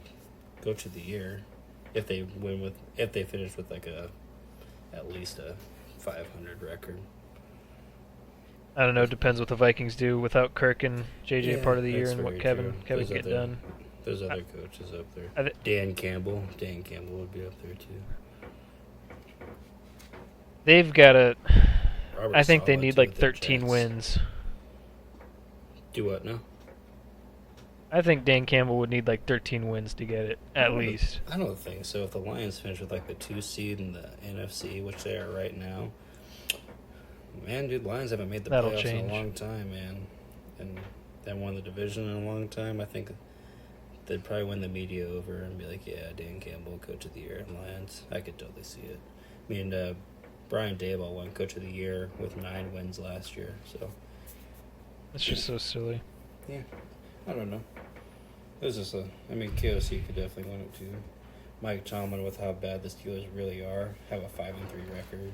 coach of the year if they finish with like at least a 500 record. I don't know. Depends what the Vikings do without Kirk and JJ Yeah, part of the year that's and what very Kevin true. can There's get other- done. There's other coaches up there. I thi- Dan Campbell would be up there too. They've got to. Robert I think they Saleh, need too, like with their 13 Jets. wins. Do what now? I think Dan Campbell would need like 13 wins to get it at least. I don't think so. If the Lions finish with like the 2 seed in the NFC, which they are right now, man, dude, Lions haven't made the That'll playoffs change. in a long time, man, and they haven't won the division in a long time. I think they'd probably win the media over and be like, yeah, Dan Campbell, coach of the year in Lions. I could totally see it. I mean, Brian Daboll won coach of the year with 9 wins last year, so It's just so silly. yeah, I don't know. It was just KOC could definitely win it too. Mike Tomlin, with how bad the Steelers really are, have a 5-3 record.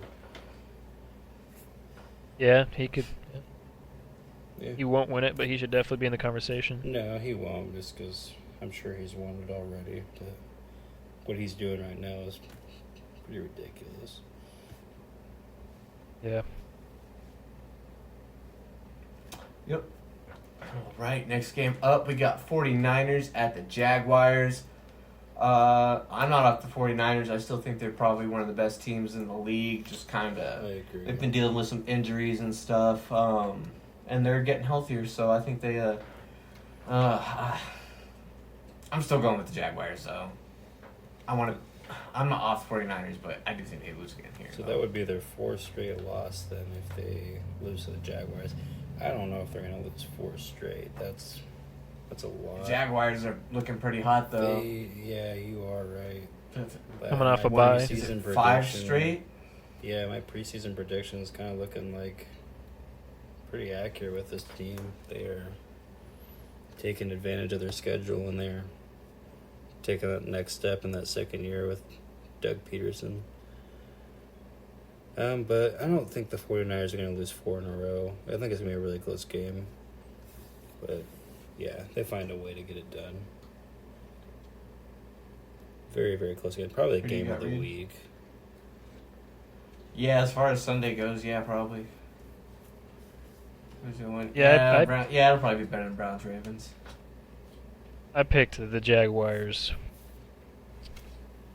Yeah, he could. Yeah. He won't win it, but he should definitely be in the conversation. No, he won't, just because I'm sure he's won it already. What he's doing right now is pretty ridiculous. Yeah. Yep. All right, next game up, we got 49ers at the Jaguars. I'm not off the 49ers. I still think they're probably one of the best teams in the league. Just kind I of, agree. they've been dealing with some injuries and stuff, and they're getting healthier. So I think they. I'm still going with the Jaguars, though. I'm not off the 49ers, but I do think they lose again here. So that would be their 4th straight loss then if they lose to the Jaguars. I don't know if they're going to lose 4 straight. That's a lot. The Jaguars are looking pretty hot, though. Yeah, you are right. But Coming off my a bye. Is preseason it 5 prediction- straight? Yeah, my preseason prediction is kind of looking like pretty accurate with this team. They are taking advantage of their schedule and they're taking that next step in that second year with Doug Peterson. But I don't think the 49ers are going to lose 4 in a row. I think it's going to be a really close game. But, yeah, they find a way to get it done. Very, very close game. Probably the Who do you game of got, the Reed? week. Yeah, as far as Sunday goes, yeah, probably. Who's gonna win? Yeah, it'll probably be better than Browns Ravens. I picked the Jaguars.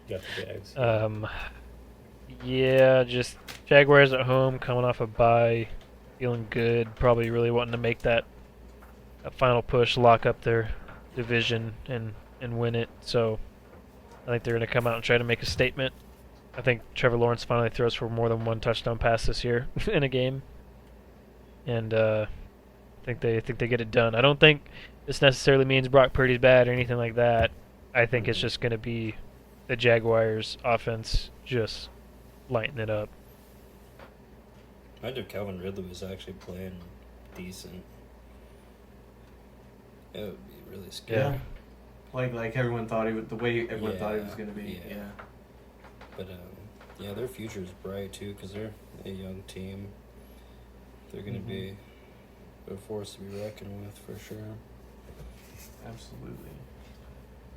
Got the Jags. Yeah, just Jaguars at home, coming off a bye, feeling good. Probably really wanting to make that a final push, lock up their division, and win it. So I think they're going to come out and try to make a statement. I think Trevor Lawrence finally throws for more than 1 touchdown pass this year in a game, and I think they get it done. I don't think this necessarily means Brock Purdy's bad or anything like that. I think it's just going to be the Jaguars' offense just lighting it up. Imagine if Calvin Ridley was actually playing decent. It would be really scary. Yeah. Like everyone thought he would. The way everyone thought he was Yeah, gonna be. yeah. Yeah. But, yeah, their future is bright, too, because they're a young team. They're going to be a force to be reckoned with, for sure. Absolutely.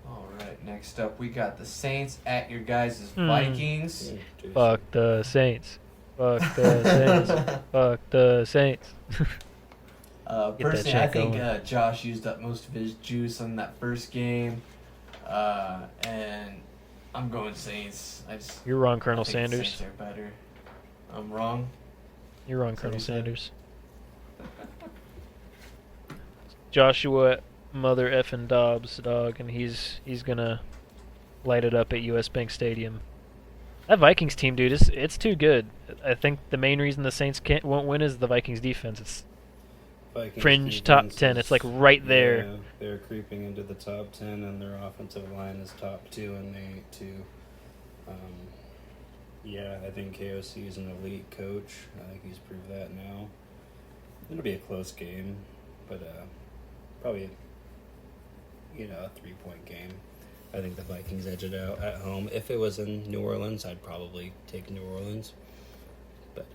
All right. Next up, we got the Saints at your guys' Vikings. Yeah, Jason. Fuck the Saints. Fuck the Saints. Fuck the Saints. Get that Personally, I check think going. Josh used up most of his juice on that first game, and I'm going Saints. You're wrong, I Colonel think the Sanders. Saints are better. I'm wrong. You're wrong, That's what Colonel he said. Sanders. Joshua mother effing Dobbs, dog, and he's gonna light it up at US Bank Stadium. That Vikings team, dude, it's too good. I think the main reason the Saints won't win is the Vikings defense. It's Vikings fringe top defense 10. is- It's like right there. Yeah, they're creeping into the top 10, and their offensive line is top 2 in the 8-2. Yeah, I think KOC is an elite coach. I think he's proved that now. It'll be a close game, but probably a 3-point game. I think the Vikings edge it out at home. If it was in New Orleans, I'd probably take New Orleans. But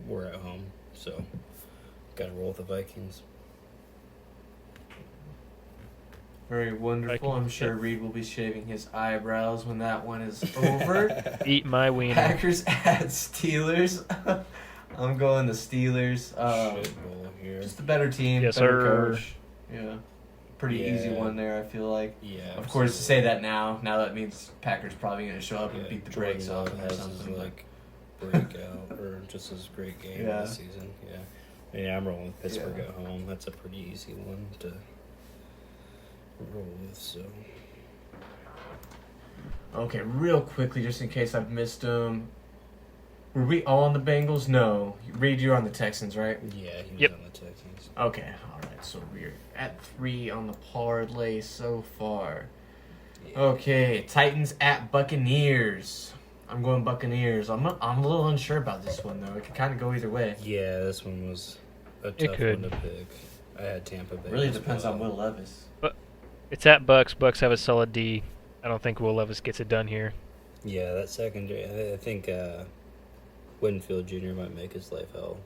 we're at home, so got to roll with the Vikings. Very wonderful. Vikings, I'm sure yep. Reed will be shaving his eyebrows when that one is over. Eat my wiener. Packers at Steelers. I'm going the Steelers. Shit bowl here. Just a better team, Yes, better sir. coach. Yeah. Pretty easy Yeah. one there, I feel like. Yeah. Of course, to say absolutely. that now that means Packers probably going to show up and Yeah, beat the Jordan brakes Love off them or has his, something. like breakout or just his great game Yeah. this season. Yeah. Yeah, I'm rolling with Pittsburgh Yeah. at home. That's a pretty easy one to roll with. So Okay, real quickly, just in case I've missed them. Were we all on the Bengals? No. Reed, you're on the Texans, right? yeah, he was Yep. on the Texans. Okay, alright, so we're at 3 on the parlay so far. Yeah. Okay, Titans at Buccaneers. I'm going Buccaneers. I'm a little unsure about this one, though. It could kind of go either way. Yeah, this one was a It tough could. one to pick. I had Tampa Bay. Really as depends well. on Will Levis. It's at Bucks. Bucks have a solid D. I don't think Will Levis gets it done here. Yeah, that secondary. I think Winfield Jr. might make his life hell.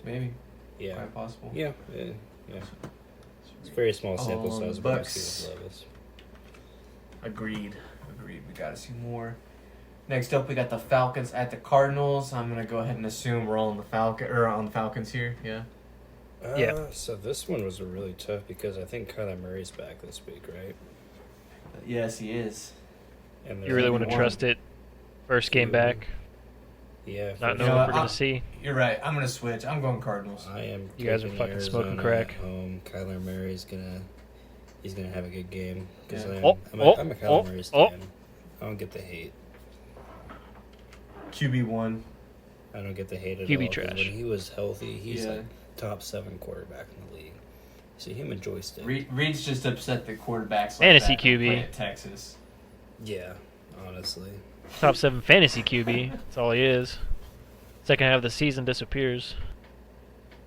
Maybe. Yeah. Quite possible. Yeah. Yeah. It's a very small sample size, but I Bucks. see with Levis. Agreed. We gotta see more. Next up, we got the Falcons at the Cardinals. I'm gonna go ahead and assume we're all on the Falcons here. Yeah. Yeah. So this one was really tough because I think Kyler Murray's back this week, right? Yes, he is. And You really they're- want to one. trust it? First game back, Yeah. not for knowing know, what we're I- going to see. You're right. I'm gonna switch. I'm going Cardinals. I am. You guys are taking fucking smoking Arizona crack. at home. Kyler Murray's he's gonna have a good game because Yeah. I'm a Kyler Oh, Murray oh. fan. I don't get the hate. QB1. I don't get the hate at QB all. 'Cause trash. When he was healthy, he's Yeah. like top 7 quarterback in the league. See him and Joystick. Reed's just upset that quarterbacks like Fantasy that QB. play at Texas. Yeah, honestly. Top 7 fantasy QB. That's all he is. Second half of the season disappears.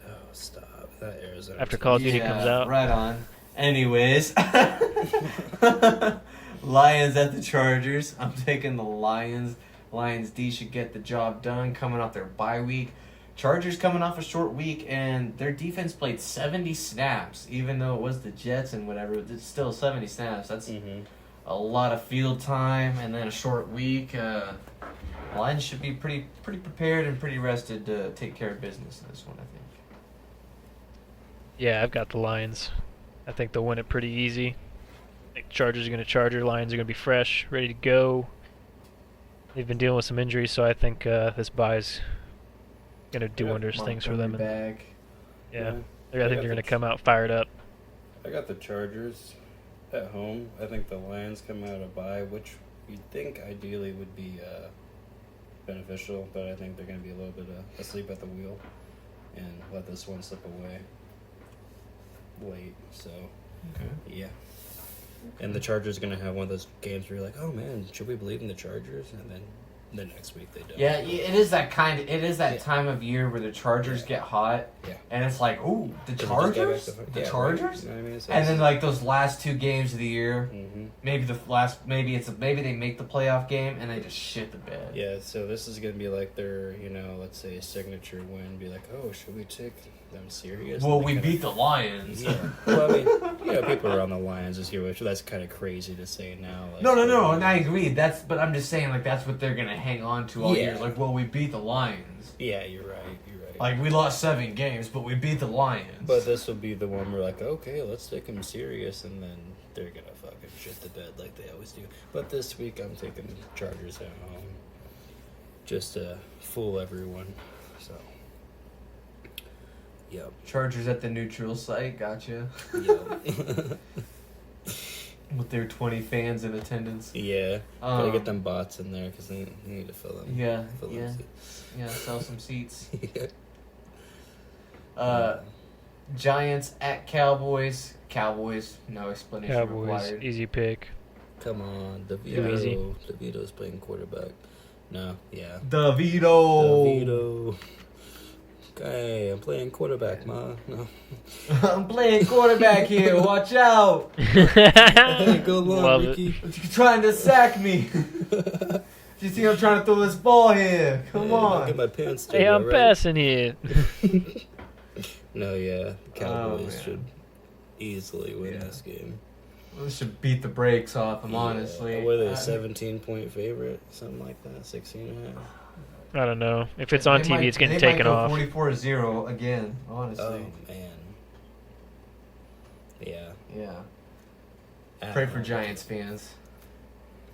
Oh, stop that Arizona. After team. Call of Duty comes out. Right on. Anyways, Lions at the Chargers. I'm taking the Lions. Lions D should get the job done coming off their bye week. Chargers coming off a short week, and their defense played 70 snaps, even though it was the Jets and whatever. It's still 70 snaps. That's Mhm. a lot of field time, and then a short week. Lions should be pretty prepared and pretty rested to take care of business in this one, I think. Yeah, I've got the Lions. I think they'll win it pretty easy. I think Chargers are going to charger. Lions are going to be fresh, ready to go. They've been dealing with some injuries, so I think this bye's going to do Yeah, wonders things for them. Montgomery And, back. yeah, I I think got they're going to the come out fired up. I got the Chargers at home. I think the Lions come out of bye, which you'd think ideally would be beneficial, but I think they're going to be a little bit asleep at the wheel and let this one slip away late. So, Okay. yeah. And the Chargers are going to have one of those games where you're like, oh man, should we believe in the Chargers? And then the next week they don't. Yeah, it is that Yeah. time of year where the Chargers Yeah. get hot, Yeah. and it's like, ooh, the Does it just go Chargers, back to- the yeah, Chargers, right. You know what I mean? So and then like those last 2 games of the year, hmm maybe maybe they make the playoff game and they just shit the bed. Yeah, so this is gonna be like their, let's say signature win. Be like, oh, should we take them serious? Well, And they we kinda- beat the Lions. Yeah. Well, I mean, people around the Lions this year, which that's kind of crazy to say now. Like, No, and I agree. But I'm just saying, like, that's what they're gonna hang on to all Yeah. year. Like, well, we beat the Lions. Yeah, you're right. Like, we lost 7 games, but we beat the Lions. But this will be the one where like, okay, let's take them serious, and then they're gonna fucking shit the bed like they always do. But this week I'm taking the Chargers at home, just to fool everyone. So, yep, Chargers at the neutral site, gotcha. yep. With their 20 fans in attendance. Yeah, gotta get Um, them bots in there because they need to fill them. Yeah, Fill yeah, them yeah. Sell some seats. seats. Giants at Cowboys. Cowboys, no explanation Cowboys, required. easy pick. Come on, Too easy. DeVito. DeVito's playing quarterback. No, yeah. DeVito. DeVito. Hey, I'm playing quarterback, ma. No. I'm playing quarterback here. Watch out! Hey, go long, Love it. Ricky. You're trying to sack me. You think I'm trying to throw this ball here? Come Hey, on. I'll get my pants still Hey, I'm right? passing here. No, yeah. Cowboys man. should easily win Yeah. this game. We should beat the brakes off them, Yeah. honestly. What are they, a 17-point favorite? Something like that? 16 and a half? I don't know. If it's on They TV, might- it's getting they taken might off. go 44-0 again, honestly. Oh, man. Yeah. Yeah. At Pray for home. Giants fans.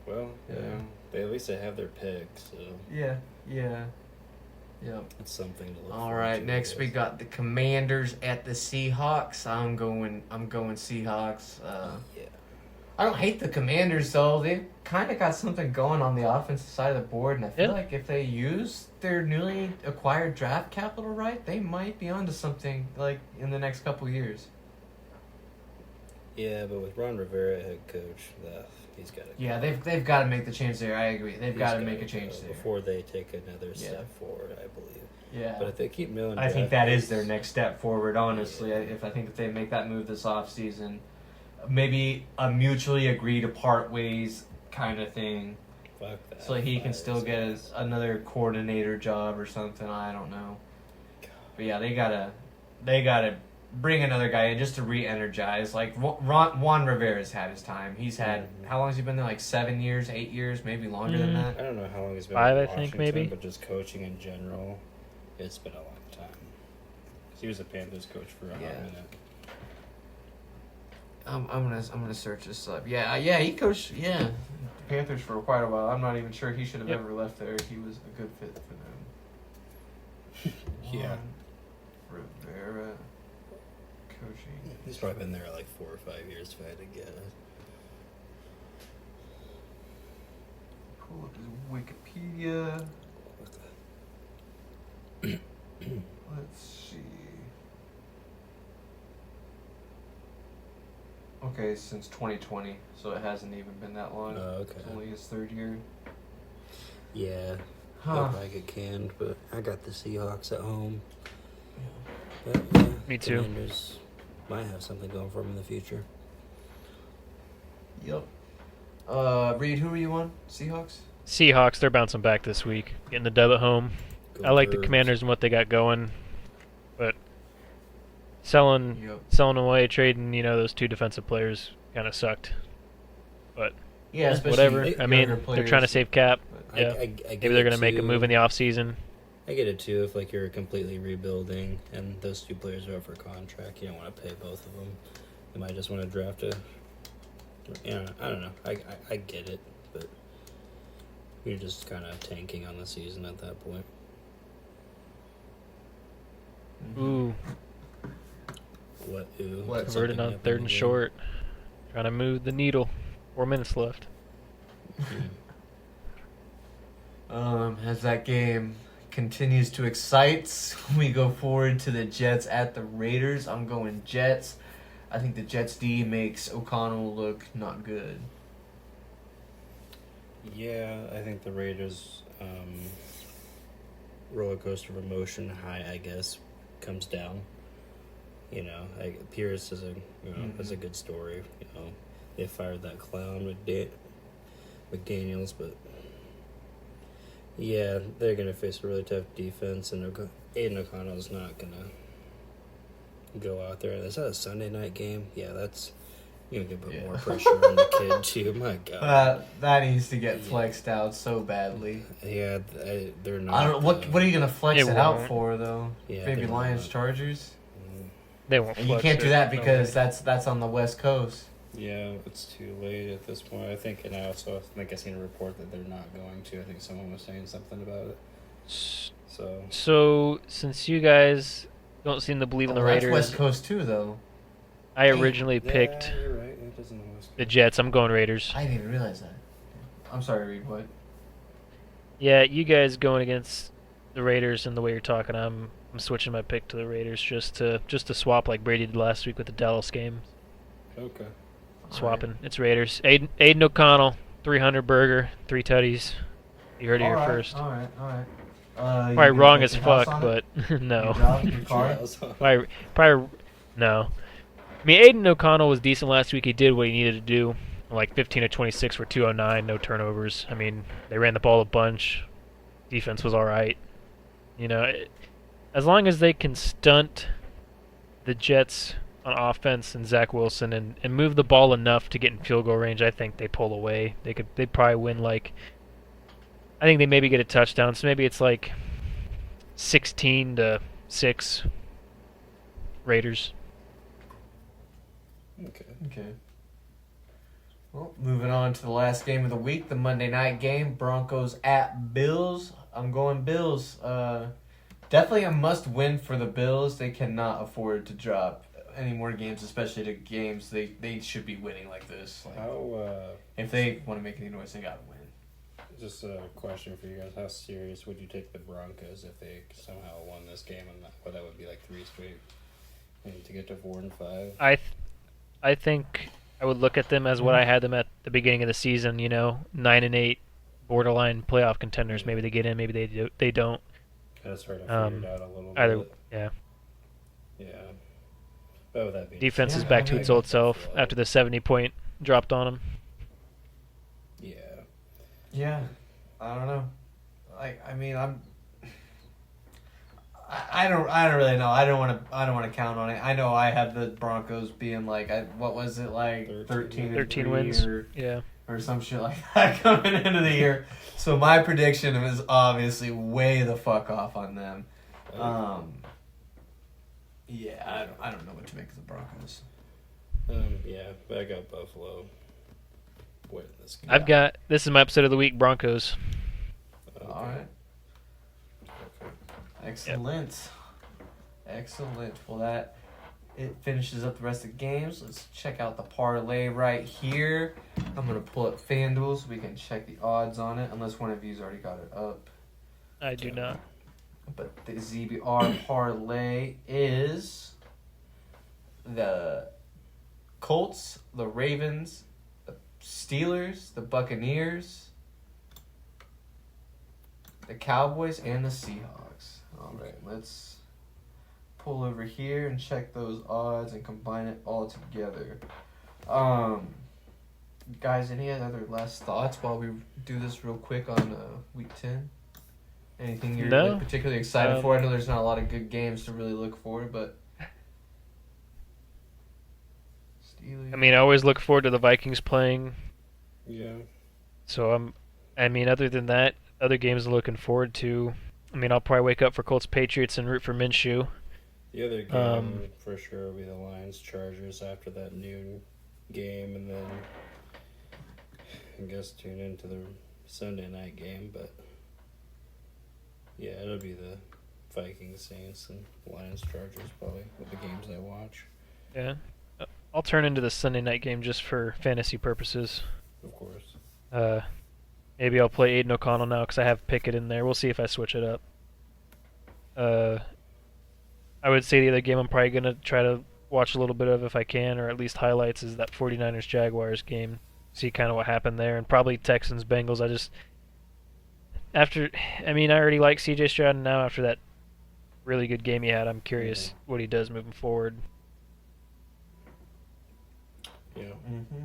Well, Yeah. They at least have their pick, so Yeah. Yeah. Yep. it's something to look All forward right. to, Next I we guess. got the Commanders at the Seahawks. I'm going Seahawks. Yeah. I don't hate the Commanders though. They kind of got something going on the offensive side of the board, and I feel Yeah. like if they use their newly acquired draft capital right, they might be onto something like in the next couple years. Yeah, but with Ron Rivera head coach, he's got to. Yeah, they've got to make the change there. I agree. They've got to make a change there. before they take another Yeah. step forward, I believe. Yeah. But if they keep milling, I think draft that is picks- their next step forward. Honestly, Yeah. if they make that move this offseason, maybe a mutually agree to part ways kind of thing, Fuck that. so he can Fire still his get ass. another coordinator job or something. I don't know, but yeah, they gotta bring another guy in just to re-energize. Like Juan Rivera's had his time. He's had Mhm. how long has he been there? Like 7 years, 8 years, maybe longer than Mm. that. I don't know how long he's been. 5, in I think, Washington, maybe. But just coaching in general, it's been a long time. 'Cause he was a Panthers coach for a hot Yeah. minute. I'm gonna search this up. Yeah, he coached the Panthers for quite a while. I'm not even sure he should have Yep. ever left there. He was a good fit for them. Yeah. Juan Rivera coaching. He's probably been there like 4 or 5 years, if I had to guess. Pull up his Wikipedia. What the? Let's see. Okay, since 2020, so it hasn't even been that long. Okay. It's only his third year. Yeah. Huh. Hope I get canned, but I got the Seahawks at home. Yeah. But, yeah, Me too. Commanders might have something going for them in the future. Yep. Reed, who are you on? Seahawks? Seahawks, they're bouncing back this week, getting the dub at home. Go I like the Birds. Commanders and what they got going, but selling Yep. away, trading, those 2 defensive players kind of sucked. But Yeah, especially whatever. younger I mean, they're trying to players. save cap. But- Yeah. I get Maybe they're it going to make a too. move in the offseason. I get it too. If like you're completely rebuilding and those 2 players are up for contract, you don't want to pay both of them. You might just want to draft a. Yeah, I don't know. I get it, but you're just kind of tanking on the season at that point. Ooh, What? Ooh, What? did converted something on happen 3rd in and the game? short. Trying to move the needle. 4 minutes left. As that game continues to excite, we go forward to the Jets at the Raiders. I'm going Jets. I think the Jets D makes O'Connell look not good. Yeah, I think the Raiders roller coaster of emotion high, I guess, comes down. Pierce is is a good story. They fired that clown McDaniels, but yeah, they're gonna face a really tough defense, and Aiden O'Connell's not gonna go out there. Is that a Sunday night game? Yeah, that's you're gonna put more pressure on the kid too. My God. That needs to get flexed out so badly. Yeah, they're not. I don't know what are you gonna flex It it out won't. for though? Yeah, Maybe they're Lions not. Chargers. They won't. And you flex can't do it. that No because way. that's on the West Coast. Yeah, it's too late at this point. I think, and I also think I seen a report that they're not going to. I think someone was saying something about it. So So, since you guys don't seem to believe in the That's Raiders, West Coast too though. I originally picked Yeah, you're right. It doesn't always. the Jets. I'm going Raiders. I didn't even realize that. I'm sorry, Reed. What? Yeah, you guys going against the Raiders and the way you're talking, I'm switching my pick to the Raiders just to swap like Brady did last week with the Dallas game. Okay. Swapping. It's Raiders. Aiden O'Connell, 300 burger, 3 tutties. You heard it here first. All right. Probably gonna wrong bet as your house fuck, on it? but no. Your job, your car? Probably no. I mean, Aiden O'Connell was decent last week. He did what he needed to do. Like 15 of 26 for 209, no turnovers. I mean, they ran the ball a bunch. Defense was all right. You know, as long as they can stunt the Jets on offense and Zach Wilson and move the ball enough to get in field goal range, I think they pull away. They'd probably win like, I think they maybe get a touchdown. So maybe it's like 16-6 Raiders. Okay. Well, moving on to the last game of the week, the Monday night game, Broncos at Bills. I'm going Bills. Definitely a must-win for the Bills. They cannot afford to drop any more games, especially to games they should be winning like this. Like, if they want to make any noise, they gotta win. Just a question for you guys: how serious would you take the Broncos if they somehow won this game, and that would be like 3 straight, and to get to 4-5? I think I would look at them as what I had them at the beginning of the season. 9-8, borderline playoff contenders. Maybe they get in, maybe they don't. That's hard to figure it out a little Either, bit. yeah. Yeah. But with that being Defense said, is back to its old self Buffalo. after the 70-point dropped on them. Yeah. Yeah, I don't know. I don't really know. I don't want to count on it. I know I have the Broncos being like, what was it, like 13 wins. or Yeah. some shit like that coming into the year. So my prediction is obviously way the fuck off on them. Yeah, I don't know what to make of the Broncos. Yeah, but I got Buffalo winning this game. This is my episode of the week, Broncos. Okay. All right. Okay. Excellent. Excellent. Well, it finishes up the rest of the games. Let's check out the parlay right here. I'm going to pull up FanDuel so we can check the odds on it, unless one of you's already got it up. I do not. But the ZBR parlay is the Colts, the Ravens, the Steelers, the Buccaneers, the Cowboys, and the Seahawks. All right, let's pull over here and check those odds and combine it all together. Guys, any other last thoughts while we do this real quick on week 10? Anything you're No. like, particularly excited for? I know there's not a lot of good games to really look for, but Steelers. I mean, I always look forward to the Vikings playing. Yeah. So other than that, other games I'm looking forward to. I mean, I'll probably wake up for Colts Patriots and root for Minshew. The other game for sure will be the Lions Chargers after that noon game, and then I guess tune into the Sunday night game. But yeah, it'll be the Vikings Saints and Lions Chargers probably with the games I watch. Yeah. I'll turn into the Sunday night game just for fantasy purposes. Of course. Maybe I'll play Aiden O'Connell now because I have Pickett in there. We'll see if I switch it up. I would say the other game I'm probably going to try to watch a little bit of if I can, or at least highlights, is that 49ers-Jaguars game. See kind of what happened there. And probably Texans-Bengals. I already like C.J. Stroud, and now after that really good game he had, I'm curious what he does moving forward. Yeah. Mm-hmm.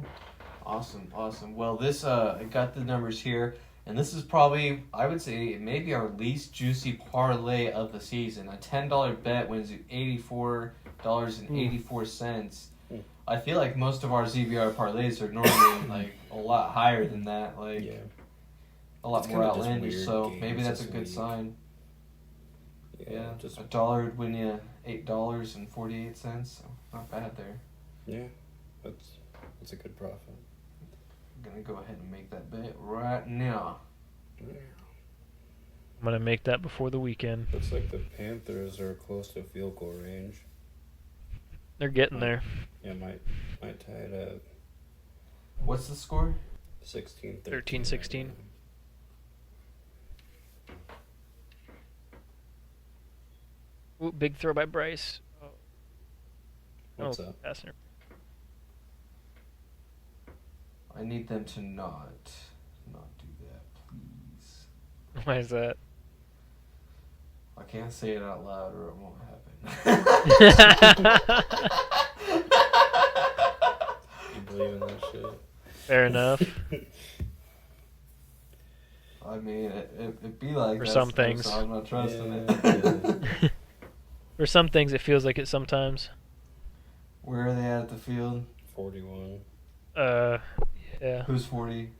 Awesome. Well, this I got the numbers here, and this is probably, I would say, maybe our least juicy parlay of the season. A $10 bet wins you $84.84. I feel like most of our ZBR parlays are normally like a lot higher than that, like a lot It's more kinda just outlandish. weird So games maybe that's a this good week. sign. Yeah, Just $1 would win you $8.48. So not bad there. yeah. That's a good profit. I'm gonna go ahead and make that bet right now. Yeah. I'm going to make that before the weekend. Looks like the Panthers are close to field goal range. They're getting there. Yeah, might tie it up. What's the score? 16-13. 13-16. Ooh, big throw by Bryce. What's up? Pass inter- I need them to not do that, please. Why is that? I can't say it out loud or it won't happen. You believe in that shit? Fair enough. I mean, it'd be like For that some stuff, things. so I'm not trusting Yeah. it. For some things, it feels like it sometimes. Where are they at the field? 41. Yeah. Who's 40?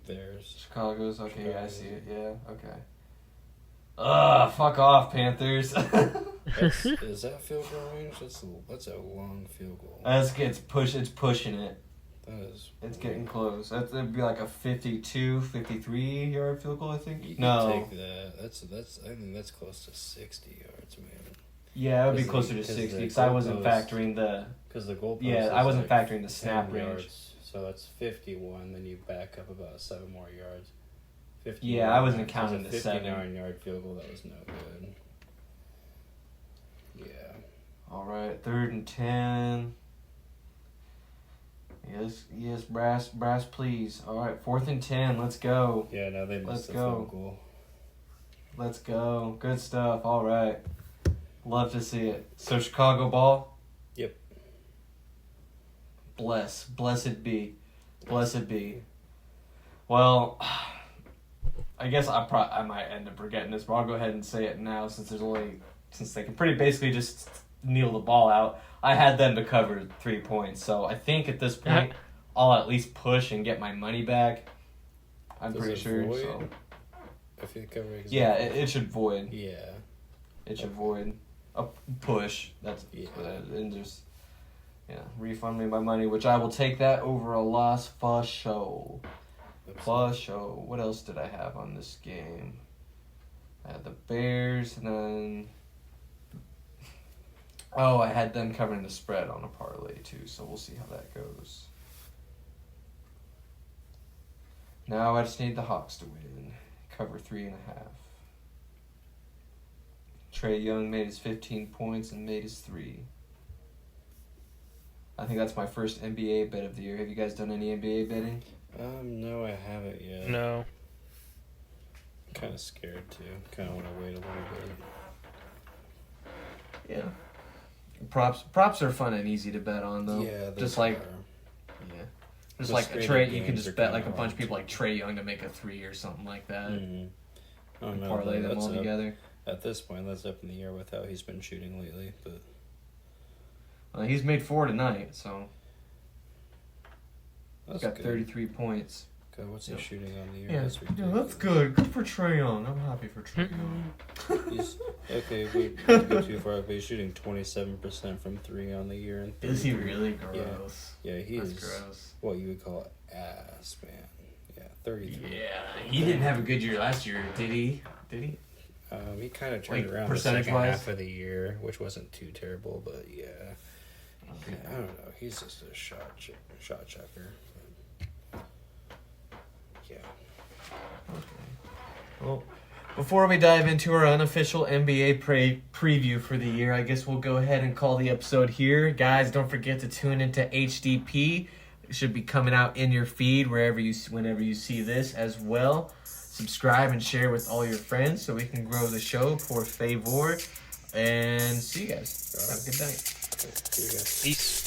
Theirs. Chicago's? Okay, yeah, I Chicago. see it. Yeah, okay. Ugh, fuck off, Panthers. Is that field goal range? That's a long field goal. It's pushing it. That is. It's getting close. That'd be like a 52, 53 yard field goal, I think. You can No. take that. That's. I think that's close to 60 yards, man. Yeah, it would be Because closer to the 60 because I wasn't goalpost- factoring the. Because the goalpost. Yeah, is I wasn't like factoring the snap 10 range. yards, so that's 51. Then you back up about 7 more yards. 50 Yeah, I wasn't yards. counting It's the a 7. 59-yard field goal. That was no good. Yeah. All right, 3rd and 10. Yes, brass, please. All right, 4th and 10. Let's go. Yeah. Now they Let's missed the go. field goal. Let's go. Good stuff. All right. Love to see it. So Chicago ball. Yep. Blessed be. Well, I guess I might end up forgetting this, but I'll go ahead and say it now since they can pretty basically just kneel the ball out. I had them to cover 3 points, so I think at this point I'll at least push and get my money back. I'm Does pretty it sure. void? So If you cover exactly. yeah, it should void. Yeah. It should void. A push. That's Yeah. and just refund me my money, which I will take that over a loss for show. For show. What else did I have on this game? I had the Bears, and then I had them covering the spread on a parlay too. So we'll see how that goes. Now I just need the Hawks to win. Cover 3.5. Trae Young made his 15 points and made his 3. I think that's my first NBA bet of the year. Have you guys done any NBA betting? No, I haven't yet. No. I'm kind of scared too. Kind of want to wait a little bit. Yeah. Props are fun and easy to bet on though. Yeah, they just like are. just The like straight Trey, up you can games just are bet kinda like a bunch hard of people to- like Trey Young to make a 3 or something like that. Mm-hmm. I don't know. Parlay but them all that's together. At this point, that's up in the air with how he's been shooting lately. But He's made 4 tonight, so that's got good. 33 points. God, what's he Yeah. shooting on the year? Yeah, That's that's ridiculous. good. Good for Trey Young. I'm happy for Trey Young. He's okay. We don't go too far, but he's shooting 27% from 3 on the year. And Is he 33. really gross? Yeah, he That's is. gross. What you would call ass, man. Yeah, 33. Yeah, he didn't have a good year last year, did he? He kind of turned Like, around the second percentage-wise? half of the year, which wasn't too terrible, but yeah. Okay. I don't know. He's just a shot checker. Yeah. Well, before we dive into our unofficial NBA preview for the year, I guess we'll go ahead and call the episode here. Guys, don't forget to tune into HDP. It should be coming out in your feed whenever you see this as well. Subscribe and share with all your friends so we can grow the show por favor. And see you guys. Have a good night. Okay, see you guys. Peace.